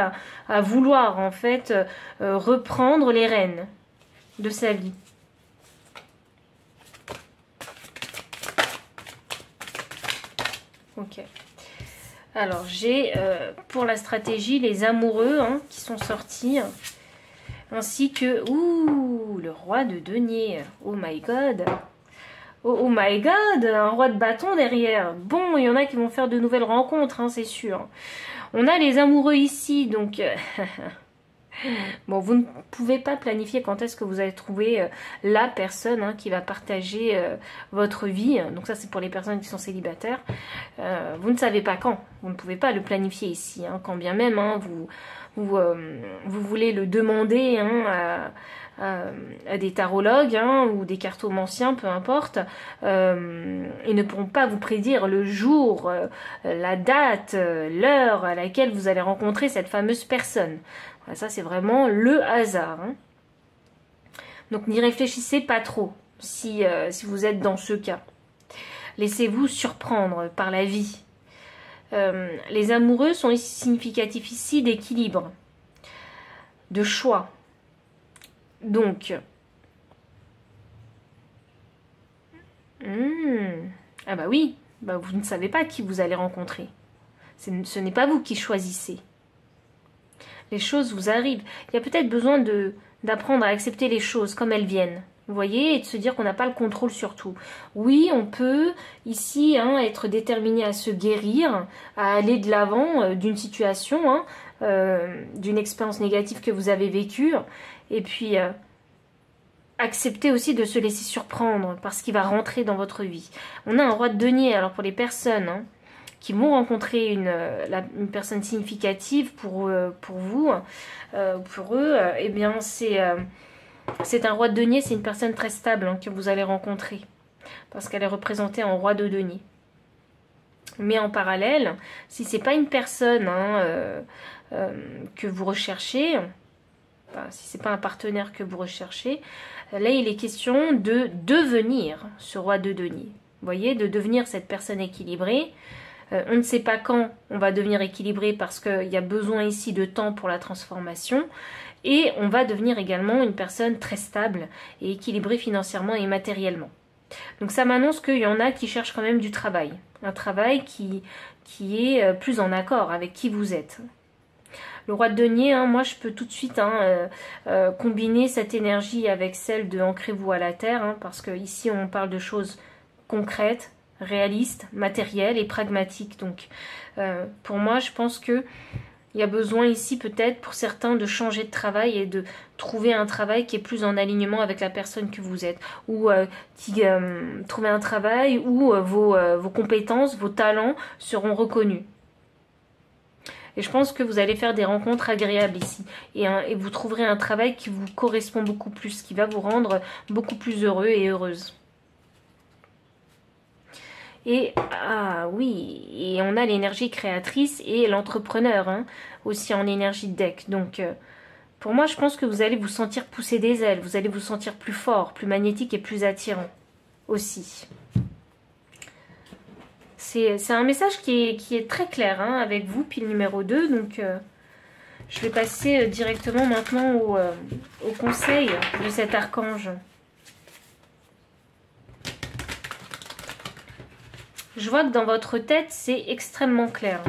à vouloir en fait reprendre les rênes de sa vie. Ok. Alors j'ai pour la stratégie les amoureux hein, qui sont sortis. Ainsi que, ouh, le roi de denier. Oh my god. Oh my god, un roi de bâton derrière. Bon, il y en a qui vont faire de nouvelles rencontres, hein, c'est sûr. On a les amoureux ici, donc... Bon, vous ne pouvez pas planifier quand est-ce que vous allez trouver la personne qui va partager votre vie. Donc ça, c'est pour les personnes qui sont célibataires. Vous ne savez pas quand. Vous ne pouvez pas le planifier ici. Quand bien même vous voulez le demander à des tarologues ou des cartomanciens, peu importe, ils ne pourront pas vous prédire le jour, la date, l'heure à laquelle vous allez rencontrer cette fameuse personne. Voilà, ça, c'est vraiment le hasard. Donc, n'y réfléchissez pas trop si vous êtes dans ce cas. Laissez-vous surprendre par la vie. Les amoureux sont significatifs ici d'équilibre, de choix. Donc, ah bah oui, vous ne savez pas qui vous allez rencontrer. Ce n'est pas vous qui choisissez. Les choses vous arrivent. Il y a peut-être besoin d'apprendre à accepter les choses comme elles viennent. Vous voyez, et de se dire qu'on n'a pas le contrôle sur tout. Oui, on peut ici être déterminé à se guérir, à aller de l'avant d'une situation, d'une expérience négative que vous avez vécue, et puis accepter aussi de se laisser surprendre par ce qui va rentrer dans votre vie. On a un roi de denier, alors pour les personnes qui vont rencontrer une personne significative pour vous, pour eux, eh bien c'est un roi de denier, c'est une personne très stable que vous allez rencontrer, parce qu'elle est représentée en roi de denier. Mais en parallèle, si c'est pas une personne que vous recherchez, si c'est pas un partenaire que vous recherchez, là il est question de devenir ce roi de denier. Vous voyez, de devenir cette personne équilibrée. On ne sait pas quand on va devenir équilibré parce qu'il y a besoin ici de temps pour la transformation. Et on va devenir également une personne très stable et équilibrée financièrement et matériellement. Donc ça m'annonce qu'il y en a qui cherchent quand même du travail. Un travail qui est plus en accord avec qui vous êtes. Le roi de denier, moi je peux tout de suite combiner cette énergie avec celle de ancrez-vous à la terre, parce que ici on parle de choses concrètes, réalistes, matérielles et pragmatiques. Donc pour moi je pense que il y a besoin ici peut-être pour certains de changer de travail et de trouver un travail qui est plus en alignement avec la personne que vous êtes. Ou trouver un travail où vos compétences, vos talents seront reconnus. Et je pense que vous allez faire des rencontres agréables ici. Et vous trouverez un travail qui vous correspond beaucoup plus, qui va vous rendre beaucoup plus heureux et heureuse. Et, oui, et on a l'énergie créatrice et l'entrepreneur, aussi en énergie de deck. Donc, pour moi, je pense que vous allez vous sentir pousser des ailes, vous allez vous sentir plus fort, plus magnétique et plus attirant aussi. C'est un message qui est très clair avec vous, pile numéro 2. Donc, je vais passer directement maintenant au conseil de cet archange. Je vois que dans votre tête, c'est extrêmement clair.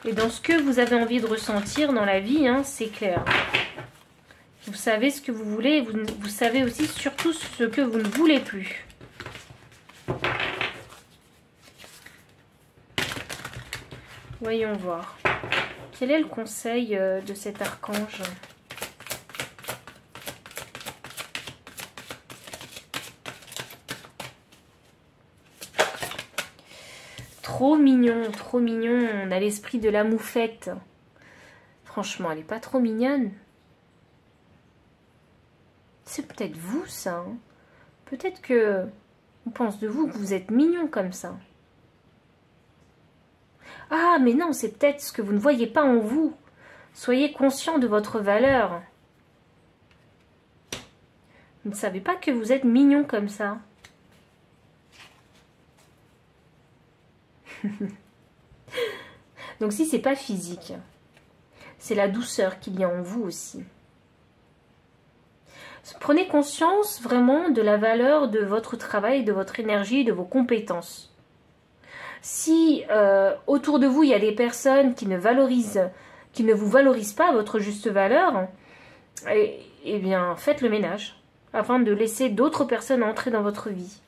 Et dans ce que vous avez envie de ressentir dans la vie, c'est clair. Vous savez ce que vous voulez, et vous savez aussi surtout ce que vous ne voulez plus. Voyons voir. Quel est le conseil de cet archange ? Trop mignon, trop mignon. On a l'esprit de la moufette. Franchement, elle n'est pas trop mignonne. C'est peut-être vous, ça. Peut-être que on pense de vous que vous êtes mignon comme ça. Ah, mais non, c'est peut-être ce que vous ne voyez pas en vous. Soyez conscient de votre valeur. Vous ne savez pas que vous êtes mignon comme ça. Donc si c'est pas physique, c'est la douceur qu'il y a en vous aussi. Prenez conscience vraiment de la valeur de votre travail, de votre énergie, de vos compétences. Si autour de vous il y a des personnes qui ne vous valorisent pas à votre juste valeur, eh bien faites le ménage afin de laisser d'autres personnes entrer dans votre vie.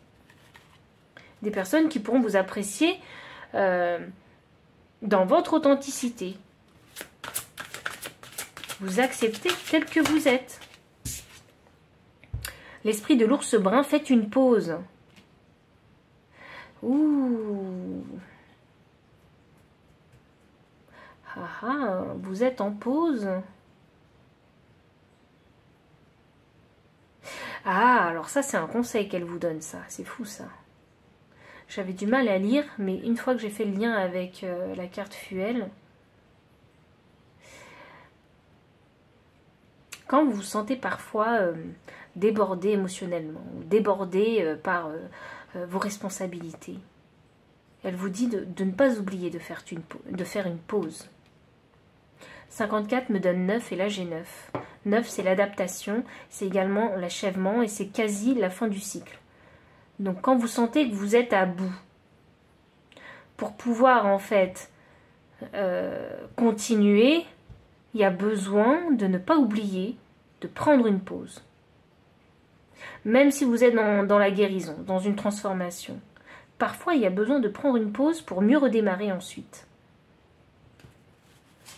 Des personnes qui pourront vous apprécier dans votre authenticité, Vous acceptez tel que vous êtes. L'esprit de l'ours brun, faites une pause. Ouh. Ah ah, vous êtes en pause. Ah, alors ça, c'est un conseil qu'elle vous donne, ça. C'est fou, ça. J'avais du mal à lire, mais une fois que j'ai fait le lien avec la carte Fuel, quand vous vous sentez parfois débordé émotionnellement, ou débordé par vos responsabilités, elle vous dit de ne pas oublier de faire une pause. 54 me donne 9 et là j'ai 9. 9 c'est l'adaptation, c'est également l'achèvement et c'est quasi la fin du cycle. Donc quand vous sentez que vous êtes à bout, pour pouvoir en fait continuer, il y a besoin de ne pas oublier de prendre une pause. Même si vous êtes dans la guérison, dans une transformation, parfois il y a besoin de prendre une pause pour mieux redémarrer ensuite.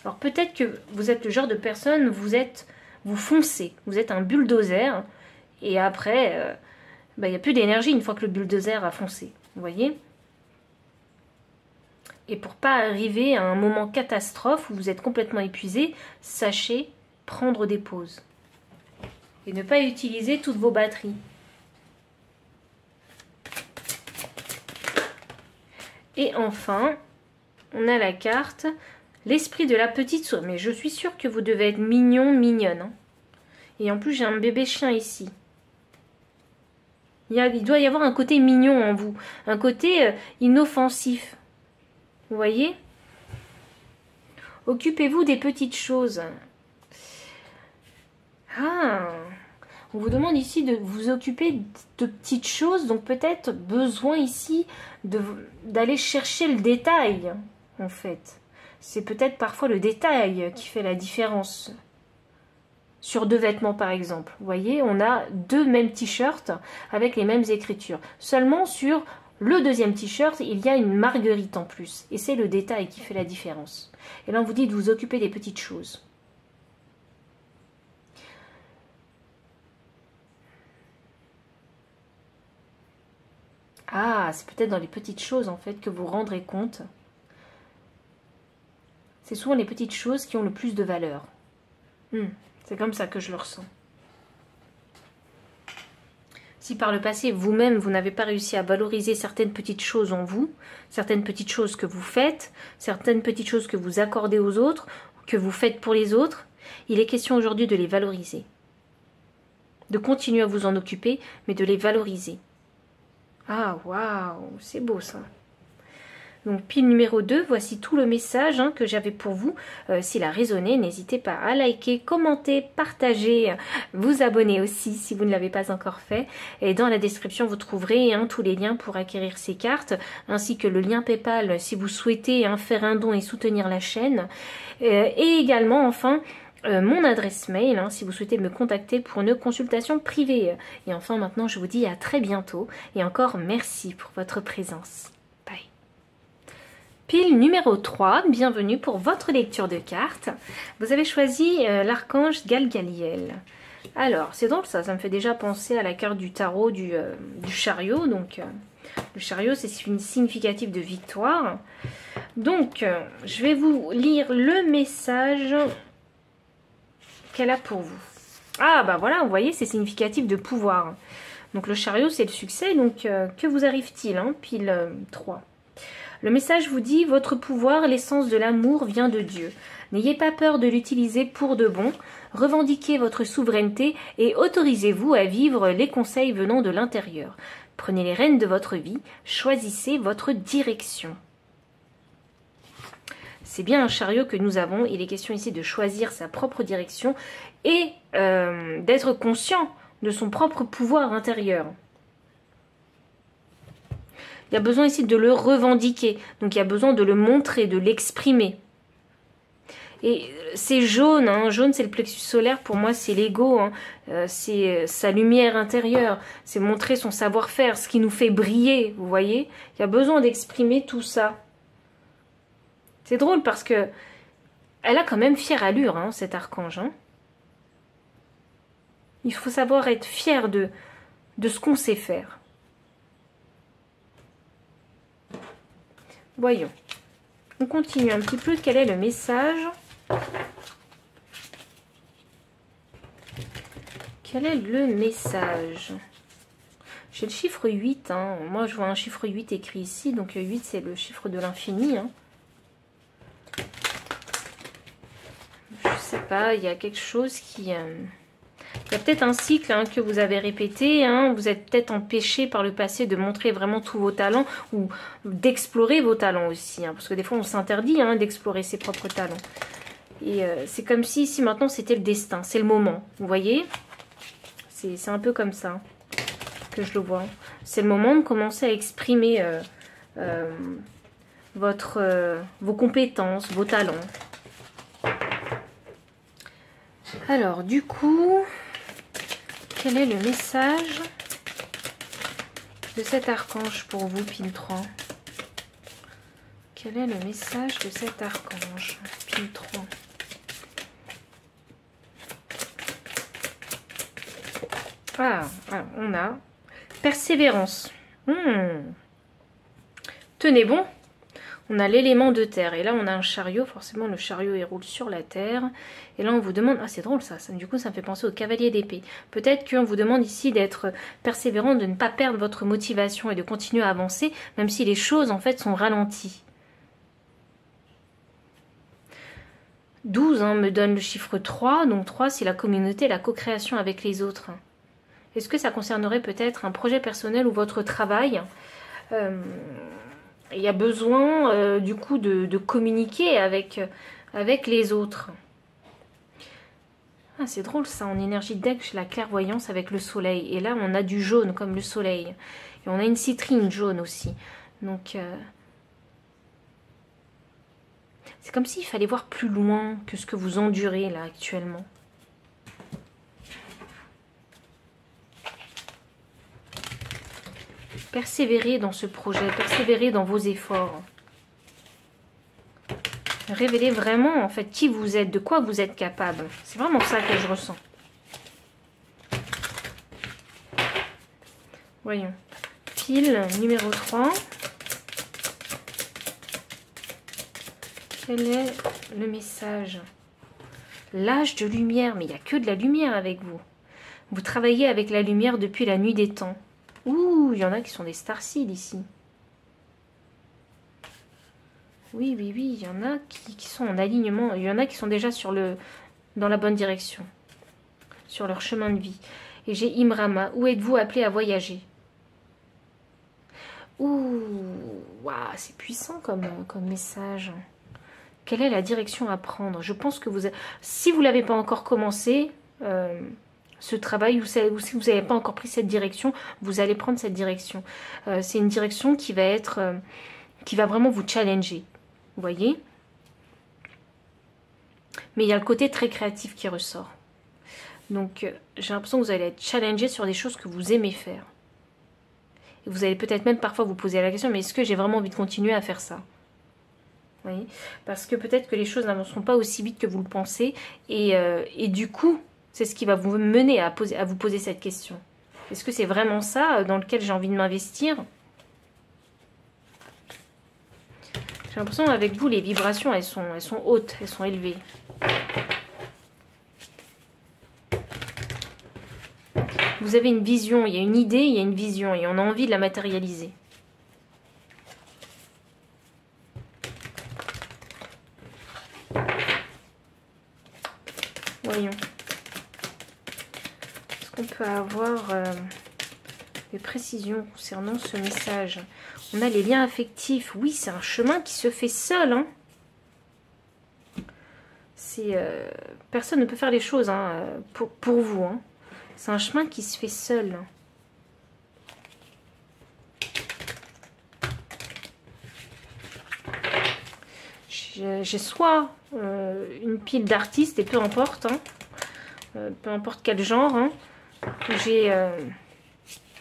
Alors peut-être que vous êtes le genre de personne, vous foncez, vous êtes un bulldozer, et après, il n'y a plus d'énergie une fois que le bulldozer a foncé, vous voyez? Et pour pas arriver à un moment catastrophe où vous êtes complètement épuisé, sachez prendre des pauses. Et ne pas utiliser toutes vos batteries. Et enfin, on a la carte l'esprit de la petite souris. Mais je suis sûre que vous devez être mignon, mignonne. Hein. Et en plus, j'ai un bébé chien ici. Il doit y avoir un côté mignon en vous. Un côté inoffensif. Vous voyez? Occupez-vous des petites choses. Ah, on vous demande ici de vous occuper de petites choses. Donc peut-être besoin ici d'aller chercher le détail, en fait. C'est peut-être parfois le détail qui fait la différence. Sur 2 vêtements par exemple. Vous voyez, on a 2 mêmes t-shirts avec les mêmes écritures. Seulement sur le 2e t-shirt, il y a une marguerite en plus. Et c'est le détail qui fait la différence. Et là, on vous dit de vous occuper des petites choses. Ah, c'est peut-être dans les petites choses en fait que vous rendrez compte. C'est souvent les petites choses qui ont le plus de valeur. C'est comme ça que je le ressens. Si par le passé, vous-même, vous n'avez pas réussi à valoriser certaines petites choses en vous, certaines petites choses que vous faites, certaines petites choses que vous accordez aux autres, que vous faites pour les autres, il est question aujourd'hui de les valoriser. De continuer à vous en occuper, mais de les valoriser. Ah, waouh, c'est beau ça. Donc pile numéro 2, voici tout le message que j'avais pour vous. S'il a résonné, n'hésitez pas à liker, commenter, partager, vous abonner aussi si vous ne l'avez pas encore fait. Et dans la description, vous trouverez tous les liens pour acquérir ces cartes, ainsi que le lien PayPal si vous souhaitez faire un don et soutenir la chaîne. Et également, enfin, mon adresse mail si vous souhaitez me contacter pour une consultation privée. Et enfin, maintenant, je vous dis à très bientôt. Et encore merci pour votre présence. Pile numéro 3, bienvenue pour votre lecture de cartes. Vous avez choisi l'archange Galgaliel. Alors, c'est drôle ça me fait déjà penser à la carte du tarot du chariot. Donc, le chariot, c'est significatif de victoire. Donc, je vais vous lire le message qu'elle a pour vous. Ah, bah voilà, vous voyez, c'est significatif de pouvoir. Donc, le chariot, c'est le succès. Donc, que vous arrive-t-il Pile 3. Le message vous dit « Votre pouvoir, l'essence de l'amour vient de Dieu. N'ayez pas peur de l'utiliser pour de bon. Revendiquez votre souveraineté et autorisez-vous à vivre les conseils venant de l'intérieur. Prenez les rênes de votre vie. Choisissez votre direction. » C'est bien un chariot que nous avons. Il est question ici de choisir sa propre direction et d'être conscient de son propre pouvoir intérieur. Il y a besoin ici de le revendiquer. Donc, il y a besoin de le montrer, de l'exprimer. Et c'est jaune. Jaune, c'est le plexus solaire. Pour moi, c'est l'ego. C'est sa lumière intérieure. C'est montrer son savoir-faire, ce qui nous fait briller. Vous voyez? Il y a besoin d'exprimer tout ça. C'est drôle parce que Elle a quand même fière allure, hein, cet archange. Hein. Il faut savoir être fier de ce qu'on sait faire. Voyons. On continue un petit peu. Quel est le message? Quel est le message? J'ai le chiffre 8. Hein. Moi, je vois un chiffre 8 écrit ici. Donc, 8, c'est le chiffre de l'infini. Hein. Je sais pas, il y a quelque chose qui... Il y a peut-être un cycle hein, que vous avez répété. Hein. Vous êtes peut-être empêché par le passé de montrer vraiment tous vos talents ou d'explorer vos talents aussi. Hein, parce que des fois, on s'interdit hein, d'explorer ses propres talents. Et c'est comme si ici, maintenant, c'était le destin. C'est le moment. Vous voyez? C'est un peu comme ça que je le vois. C'est le moment de commencer à exprimer vos compétences, vos talents. Alors, du coup... Quel est le message de cet archange pour vous, pile 3? Quel est le message de cet archange, pile 3? Ah, on a persévérance. Tenez bon. On a l'élément de terre. Et là, on a un chariot. Forcément, le chariot, il roule sur la terre. Et là, on vous demande... Ah, c'est drôle, ça. Du coup, ça me fait penser au cavalier d'épée. Peut-être qu'on vous demande ici d'être persévérant, de ne pas perdre votre motivation et de continuer à avancer, même si les choses, en fait, sont ralenties. 12 hein, me donne le chiffre 3. Donc, 3, c'est la communauté, la co-création avec les autres. Est-ce que ça concernerait peut-être un projet personnel ou votre travail il y a besoin du coup de communiquer avec les autres. Ah, c'est drôle ça, en énergie de deck, j'ai la clairvoyance avec le soleil. Et là, on a du jaune comme le soleil. Et on a une citrine jaune aussi. Donc, c'est comme s'il fallait voir plus loin que ce que vous endurez là actuellement. Persévérez dans ce projet, persévérez dans vos efforts. Révélez vraiment en fait qui vous êtes, de quoi vous êtes capable. C'est vraiment ça que je ressens. Voyons. Pile numéro 3. Quel est le message? L'âge de lumière, mais il n'y a que de la lumière avec vous. Vous travaillez avec la lumière depuis la nuit des temps. Ouh, il y en a qui sont des starseeds ici. Oui, oui, oui, il y en a qui sont en alignement. Il y en a qui sont déjà dans la bonne direction. Sur leur chemin de vie. Et j'ai Imrama. Où êtes-vous appelé à voyager? Ouh, waouh, c'est puissant comme message. Quelle est la direction à prendre? Je pense que si vous ne l'avez pas encore commencé... ce travail, ou si vous n'avez pas encore pris cette direction, vous allez prendre cette direction. C'est une direction qui va vraiment vous challenger. Vous voyez? Mais il y a le côté très créatif qui ressort. Donc, j'ai l'impression que vous allez être challengé sur des choses que vous aimez faire. Et vous allez peut-être même parfois vous poser la question, mais est-ce que j'ai vraiment envie de continuer à faire ça? Vous voyez? Parce que peut-être que les choses n'avanceront pas aussi vite que vous le pensez. Et du coup... C'est ce qui va vous mener à vous poser cette question. Est-ce que c'est vraiment ça dans lequel j'ai envie de m'investir? J'ai l'impression avec vous, les vibrations, elles sont hautes, elles sont élevées. Vous avez une vision, il y a une idée, il y a une vision et on a envie de la matérialiser. Voyons. On peut avoir des précisions concernant ce message. On a les liens affectifs. Oui, c'est un chemin qui se fait seul. Hein. Personne ne peut faire les choses hein, pour vous. Hein. C'est un chemin qui se fait seul. J'ai soit une pile d'artistes, et peu importe. Hein, peu importe quel genre. Hein.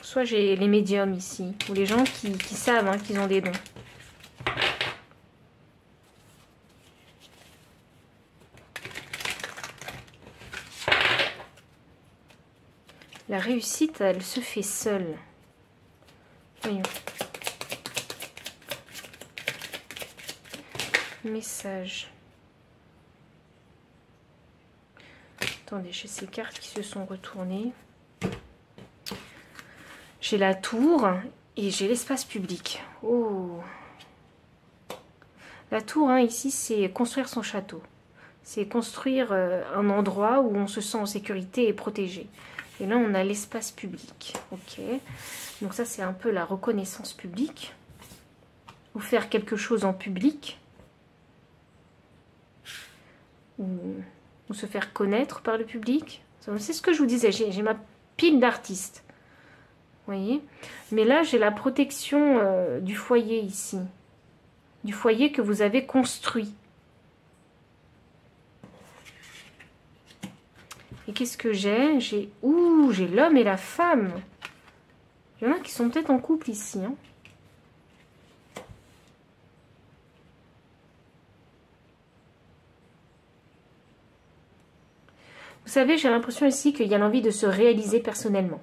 Soit j'ai les médiums ici, ou les gens qui savent hein, qu'ils ont des dons. La réussite, elle se fait seule. Voyons. Message. Attendez, j'ai ces cartes qui se sont retournées. J'ai la tour et j'ai l'espace public. Oh. La tour, hein, ici, c'est construire son château. C'est construire un endroit où on se sent en sécurité et protégé. Et là, on a l'espace public. Ok. Donc ça, c'est un peu la reconnaissance publique. Ou faire quelque chose en public. Ou se faire connaître par le public. C'est ce que je vous disais. J'ai ma pile d'artistes. Vous voyez? Mais là, j'ai la protection du foyer ici. Du foyer que vous avez construit. Et qu'est-ce que j'ai? J'ai l'homme et la femme. Il y en a qui sont peut-être en couple ici. Hein. Vous savez, j'ai l'impression ici qu'il y a l'envie de se réaliser personnellement.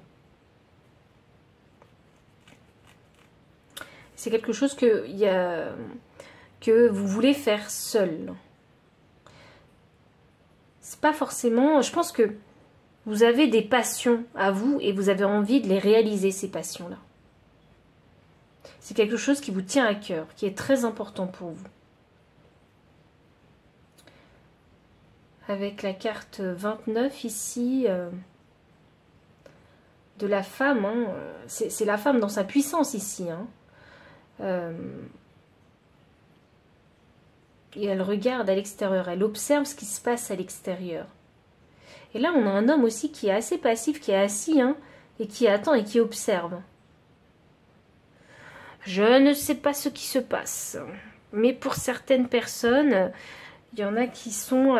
C'est quelque chose que vous voulez faire seul. C'est pas forcément... Je pense que vous avez des passions à vous et vous avez envie de les réaliser, ces passions-là. C'est quelque chose qui vous tient à cœur, qui est très important pour vous. Avec la carte 29 ici, de la femme, hein, c'est la femme dans sa puissance ici. Hein. Et elle regarde à l'extérieur, elle observe ce qui se passe à l'extérieur. Et là, on a un homme aussi qui est assez passif, qui est assis, hein, et qui attend et qui observe. Je ne sais pas ce qui se passe, mais pour certaines personnes, il y en a qui sont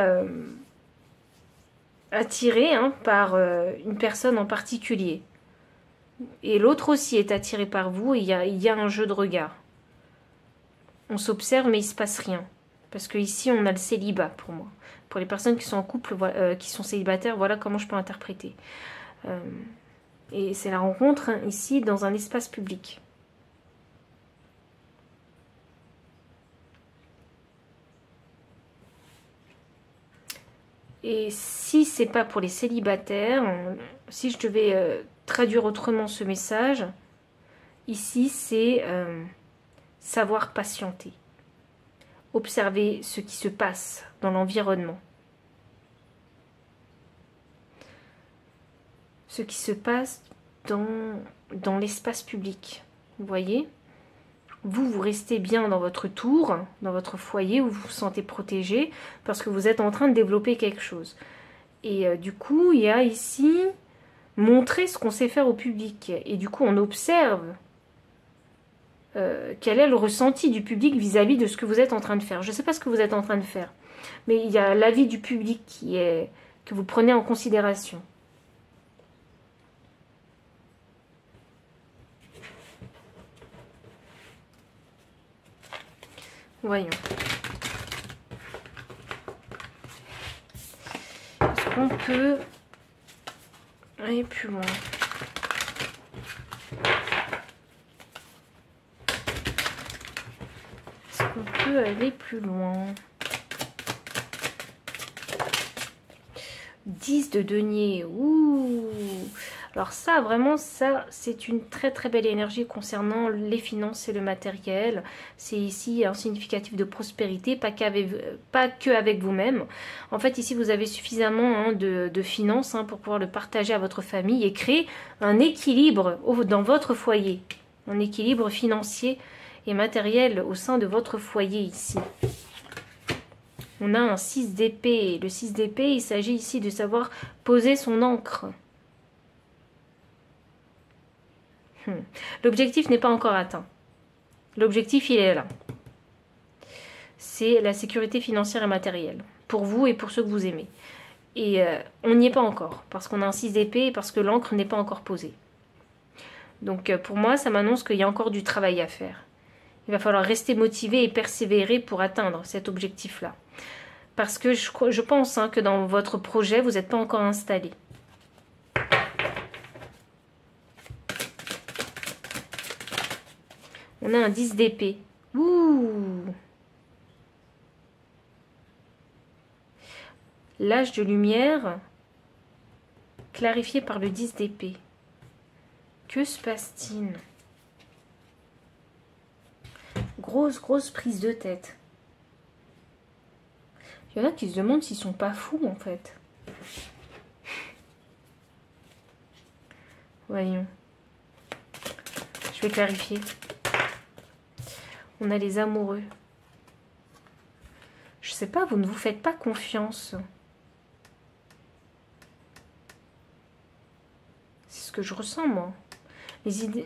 attirés hein, par une personne en particulier. Et l'autre aussi est attiré par vous, et il y a un jeu de regard. On s'observe, mais il ne se passe rien. Parce que ici, on a le célibat pour moi. Pour les personnes qui sont en couple, qui sont célibataires, voilà comment je peux interpréter. Et c'est la rencontre hein, ici dans un espace public. Et si c'est pas pour les célibataires, si je devais traduire autrement ce message, ici c'est savoir patienter. Observer ce qui se passe dans l'environnement. Ce qui se passe dans l'espace public. Vous voyez? Vous restez bien dans votre tour, dans votre foyer où vous vous sentez protégé parce que vous êtes en train de développer quelque chose. Et du coup, il y a ici montrer ce qu'on sait faire au public. Et du coup, on observe quel est le ressenti du public vis-à-vis de ce que vous êtes en train de faire. Je ne sais pas ce que vous êtes en train de faire, mais il y a l'avis du public que vous prenez en considération. Voyons. Est-ce qu'on peut aller plus loin? Est-ce qu'on peut aller plus loin? 10 de denier. Ouh. Alors ça, vraiment, ça, c'est une très très belle énergie concernant les finances et le matériel. C'est ici un significatif de prospérité, pas qu'avec vous-même. En fait, ici, vous avez suffisamment hein, de finances hein, pour pouvoir le partager à votre famille et créer un équilibre dans votre foyer. Un équilibre financier et matériel au sein de votre foyer ici. On a un 6 d'épée. Le 6 d'épée, il s'agit ici de savoir poser son ancre. L'objectif n'est pas encore atteint. L'objectif, il est là. C'est la sécurité financière et matérielle. Pour vous et pour ceux que vous aimez. Et on n'y est pas encore. Parce qu'on a un 6 d'épée et parce que l'encre n'est pas encore posée. Donc pour moi, ça m'annonce qu'il y a encore du travail à faire. Il va falloir rester motivé et persévérer pour atteindre cet objectif-là. Parce que je pense hein, que dans votre projet, vous n'êtes pas encore installé. On a un 10 d'épée. Ouh. L'âge de lumière clarifié par le 10 d'épée. Que se passe-t-il? Grosse prise de tête. Il y en a qui se demandent s'ils sont pas fous en fait. Voyons. Je vais clarifier. On a les amoureux. Je sais pas, vous ne vous faites pas confiance. C'est ce que je ressens moi. Les idées...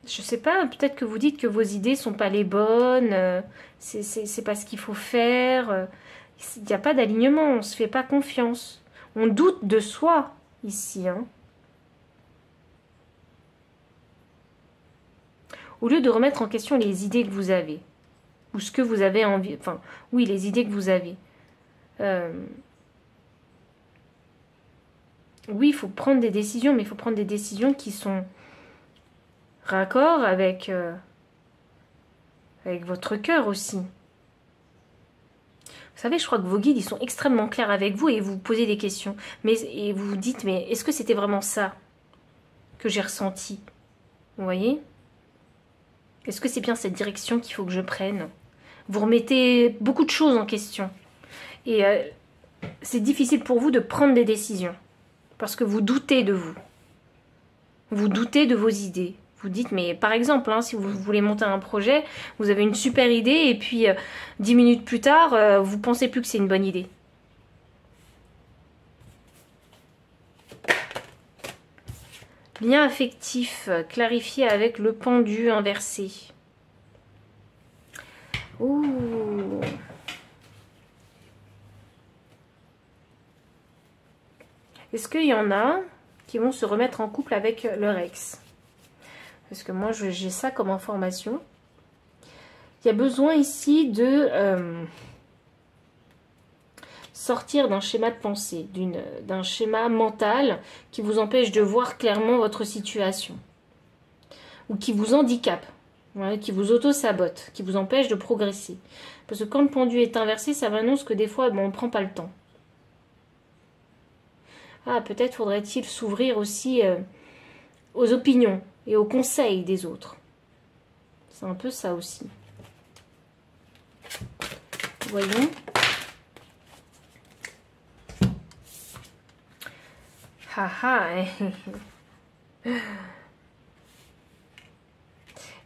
Je sais pas, peut-être que vous dites que vos idées sont pas les bonnes. C'est pas ce qu'il faut faire. Il n'y a pas d'alignement, on se fait pas confiance. On doute de soi ici, hein. Au lieu de remettre en question les idées que vous avez, ou ce que vous avez envie, enfin, oui, les idées que vous avez. Oui, il faut prendre des décisions, mais il faut prendre des décisions qui sont raccord avec, avec votre cœur aussi. Vous savez, je crois que vos guides, ils sont extrêmement clairs avec vous et vous posez des questions. Et vous vous dites, mais est-ce que c'était vraiment ça que j'ai ressenti? Vous voyez? Est-ce que c'est bien cette direction qu'il faut que je prenne? Vous remettez beaucoup de choses en question. Et c'est difficile pour vous de prendre des décisions. Parce que vous doutez de vous. Vous doutez de vos idées. Vous dites, mais par exemple, hein, si vous voulez monter un projet, vous avez une super idée et puis 10 minutes plus tard, vous pensez plus que c'est une bonne idée. Lien affectif, clarifié avec le pendu inversé. Ouh. Est-ce qu'il y en a qui vont se remettre en couple avec leur ex? Parce que moi, j'ai ça comme information. Il y a besoin ici de sortir d'un schéma de pensée, d'un schéma mental qui vous empêche de voir clairement votre situation. Ou qui vous handicape, ouais, qui vous auto-sabote, qui vous empêche de progresser. Parce que quand le pendu est inversé, ça m'annonce que des fois, on ne prend pas le temps. Ah, peut-être faudrait-il s'ouvrir aussi aux opinions et aux conseils des autres. C'est un peu ça aussi. Voyons. Haha.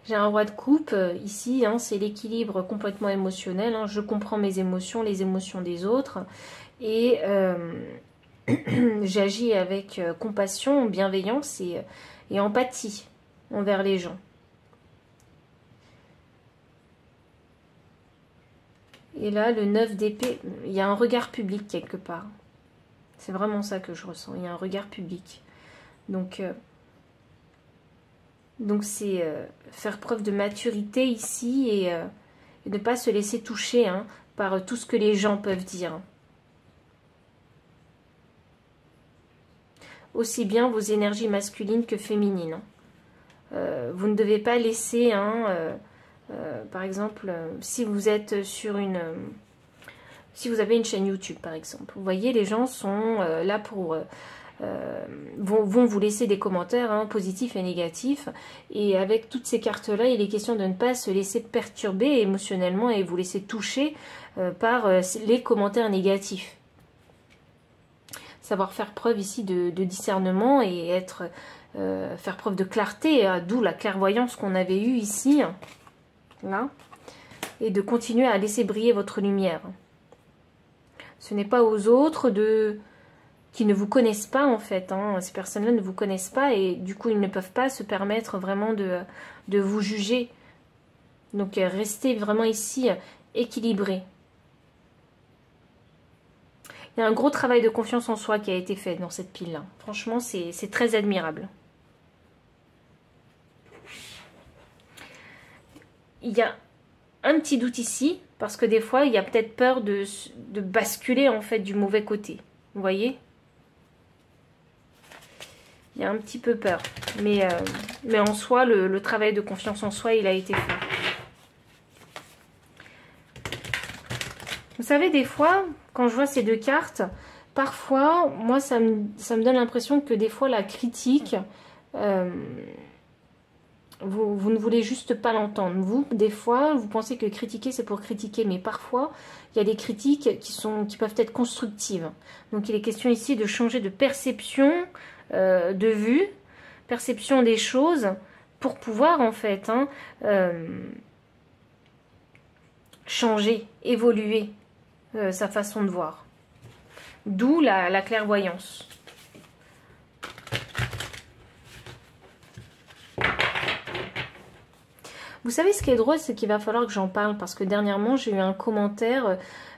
J'ai un roi de coupe ici, hein, c'est l'équilibre complètement émotionnel. Hein, je comprends mes émotions, les émotions des autres. Et j'agis avec compassion, bienveillance et empathie envers les gens. Et là, le 9 d'épée, il y a un regard public quelque part. C'est vraiment ça que je ressens, il y a un regard public. Donc c'est faire preuve de maturité ici et ne pas se laisser toucher hein, par tout ce que les gens peuvent dire. Aussi bien vos énergies masculines que féminines. Vous ne devez pas laisser, hein, par exemple, si vous êtes sur une... si vous avez une chaîne YouTube, par exemple, vous voyez, les gens sont là pour... vont vous laisser des commentaires hein, positifs et négatifs. Et avec toutes ces cartes-là, il est question de ne pas se laisser perturber émotionnellement et vous laisser toucher par les commentaires négatifs. Savoir faire preuve ici de discernement et être, faire preuve de clarté, d'où la clairvoyance qu'on avait eue ici, là, et de continuer à laisser briller votre lumière. Ce n'est pas aux autres qui ne vous connaissent pas en fait, hein. Ces personnes-là ne vous connaissent pas et du coup ils ne peuvent pas se permettre vraiment de vous juger. Donc restez vraiment ici équilibré. Il y a un gros travail de confiance en soi qui a été fait dans cette pile-là. Franchement, c'est très admirable. Il y a un petit doute ici, parce que des fois, il y a peut-être peur de basculer en fait du mauvais côté. Vous voyez? Il y a un petit peu peur. Mais en soi, le travail de confiance en soi, il a été fait. Vous savez, des fois, quand je vois ces deux cartes, parfois, moi, ça me donne l'impression que des fois, la critique, vous ne voulez juste pas l'entendre. Vous, des fois, vous pensez que critiquer, c'est pour critiquer. Mais parfois, il y a des critiques qui peuvent être constructives. Donc, il est question ici de changer de perception, de vue, perception des choses, pour pouvoir, en fait, changer, évoluer sa façon de voir. D'où la clairvoyance. Vous savez, ce qui est drôle, c'est qu'il va falloir que j'en parle, parce que dernièrement, j'ai eu un commentaire,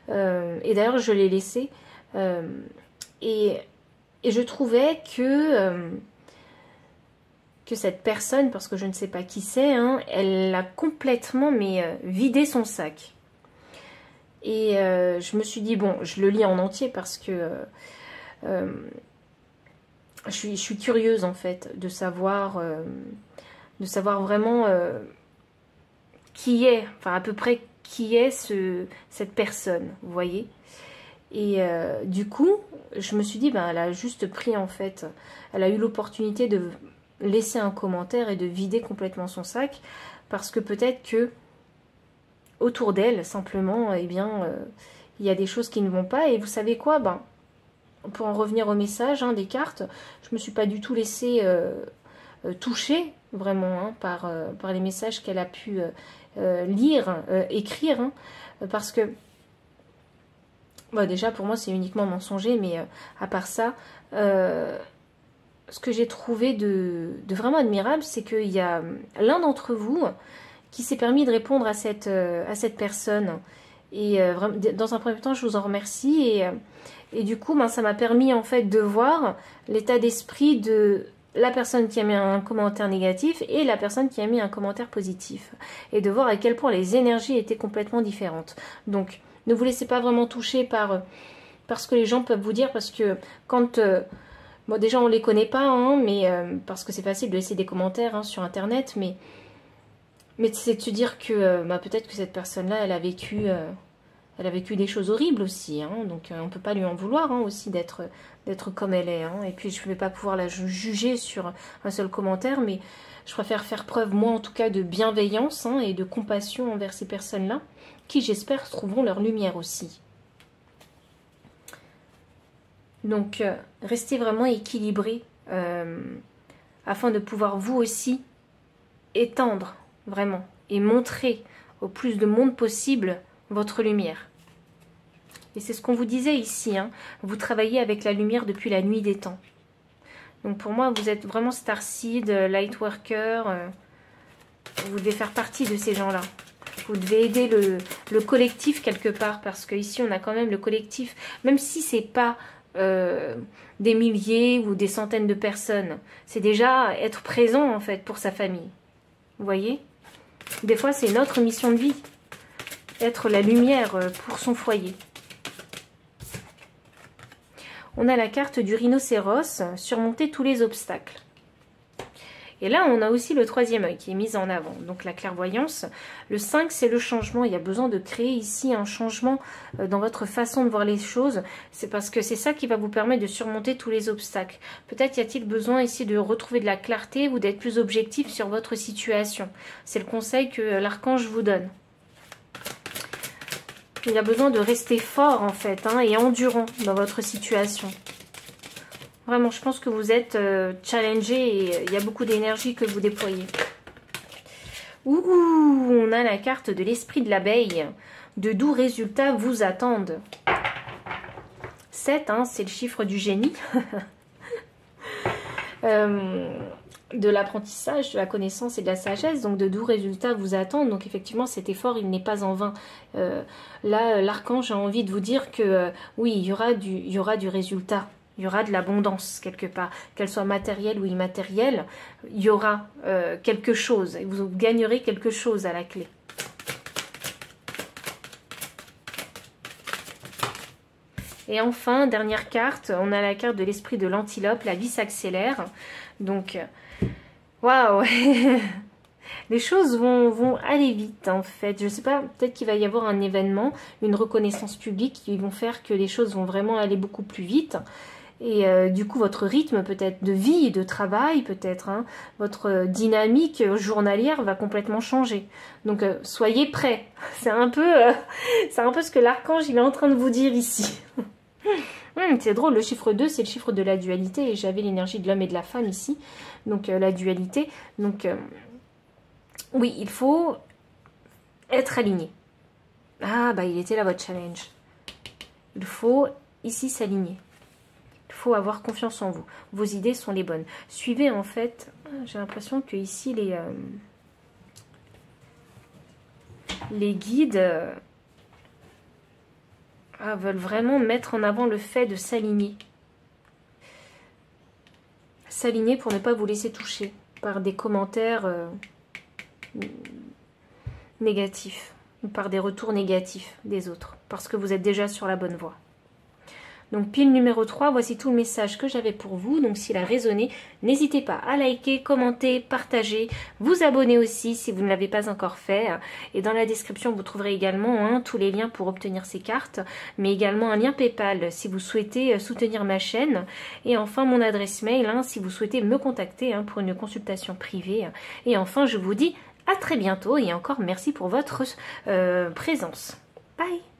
et d'ailleurs, je l'ai laissé, et je trouvais que cette personne, parce que je ne sais pas qui c'est, elle a complètement vidé son sac. Et je me suis dit, bon, je le lis en entier parce que je suis curieuse en fait de savoir vraiment qui est, enfin à peu près qui est cette personne, vous voyez. Et du coup, je me suis dit, ben, elle a juste pris en fait, elle a eu l'opportunité de laisser un commentaire et de vider complètement son sac, parce que peut-être que autour d'elle, simplement, eh bien, il y a des choses qui ne vont pas. Et vous savez quoi, ben, pour en revenir au message des cartes, je me suis pas du tout laissée toucher, vraiment, par les messages qu'elle a pu lire, écrire, parce que, bon, déjà, pour moi, c'est uniquement mensonger, mais à part ça, ce que j'ai trouvé de vraiment admirable, c'est qu'il y a l'un d'entre vous qui s'est permis de répondre à cette personne. Et dans un premier temps, je vous en remercie. Et du coup, ben, ça m'a permis en fait de voir l'état d'esprit de la personne qui a mis un commentaire négatif et la personne qui a mis un commentaire positif. Et de voir à quel point les énergies étaient complètement différentes. Donc, ne vous laissez pas vraiment toucher par ce que les gens peuvent vous dire, parce que quand... bon, déjà, on ne les connaît pas, mais parce que c'est facile de laisser des commentaires sur Internet, mais c'est de se dire que bah, peut-être que cette personne-là, elle a vécu des choses horribles aussi. Donc on ne peut pas lui en vouloir aussi d'être comme elle est. Et puis je ne vais pas pouvoir la juger sur un seul commentaire, mais je préfère faire preuve, moi en tout cas, de bienveillance et de compassion envers ces personnes-là, qui j'espère trouveront leur lumière aussi. Donc restez vraiment équilibrés afin de pouvoir vous aussi étendre vraiment et montrer au plus de monde possible votre lumière. Et c'est ce qu'on vous disait ici, vous travaillez avec la lumière depuis la nuit des temps. Donc pour moi, vous êtes vraiment Starseed, Lightworker, vous devez faire partie de ces gens-là. Vous devez aider le collectif quelque part, parce qu'ici on a quand même le collectif, même si c'est pas des milliers ou des centaines de personnes, c'est déjà être présent en fait pour sa famille. Vous voyez? Des fois, c'est notre mission de vie. Être la lumière pour son foyer. On a la carte du rhinocéros, surmonter tous les obstacles. Et là, on a aussi le troisième œil qui est mis en avant. Donc la clairvoyance. Le 5, c'est le changement. Il y a besoin de créer ici un changement dans votre façon de voir les choses. C'est parce que c'est ça qui va vous permettre de surmonter tous les obstacles. Peut-être y a-t-il besoin ici de retrouver de la clarté ou d'être plus objectif sur votre situation. C'est le conseil que l'archange vous donne. Il y a besoin de rester fort en fait et endurant dans votre situation. Vraiment, je pense que vous êtes challengé et il y a beaucoup d'énergie que vous déployez. Ouh, on a la carte de l'esprit de l'abeille. De doux résultats vous attendent. 7, c'est le chiffre du génie. De l'apprentissage, de la connaissance et de la sagesse. Donc de doux résultats vous attendent. Donc effectivement, cet effort, il n'est pas en vain. Là, l'archange a envie de vous dire que oui, il y aura du résultat. Il y aura de l'abondance quelque part, qu'elle soit matérielle ou immatérielle, il y aura quelque chose, et vous gagnerez quelque chose à la clé. Et enfin, dernière carte, on a la carte de l'esprit de l'antilope, la vie s'accélère. Donc, waouh. Les choses vont aller vite en fait. Je sais pas, peut-être qu'il va y avoir un événement, une reconnaissance publique qui vont faire que les choses vont vraiment aller beaucoup plus vite. Et du coup, votre rythme peut-être de vie, de travail peut-être, hein, votre dynamique journalière va complètement changer. Donc, soyez prêts. C'est un peu ce que l'archange il est en train de vous dire ici. C'est drôle, le chiffre 2, c'est le chiffre de la dualité. Et j'avais l'énergie de l'homme et de la femme ici. Donc, la dualité. Donc, oui, il faut être aligné. Ah, bah, il était là votre challenge. Il faut ici s'aligner. Il faut avoir confiance en vous. Vos idées sont les bonnes. Suivez en fait, j'ai l'impression que ici les guides veulent vraiment mettre en avant le fait de s'aligner. S'aligner pour ne pas vous laisser toucher par des commentaires négatifs ou par des retours négatifs des autres parce que vous êtes déjà sur la bonne voie. Donc pile numéro 3, voici tout le message que j'avais pour vous. Donc s'il a résonné, n'hésitez pas à liker, commenter, partager, vous abonner aussi si vous ne l'avez pas encore fait. Et dans la description, vous trouverez également tous les liens pour obtenir ces cartes, mais également un lien PayPal si vous souhaitez soutenir ma chaîne. Et enfin mon adresse mail si vous souhaitez me contacter pour une consultation privée. Et enfin, je vous dis à très bientôt et encore merci pour votre présence. Bye!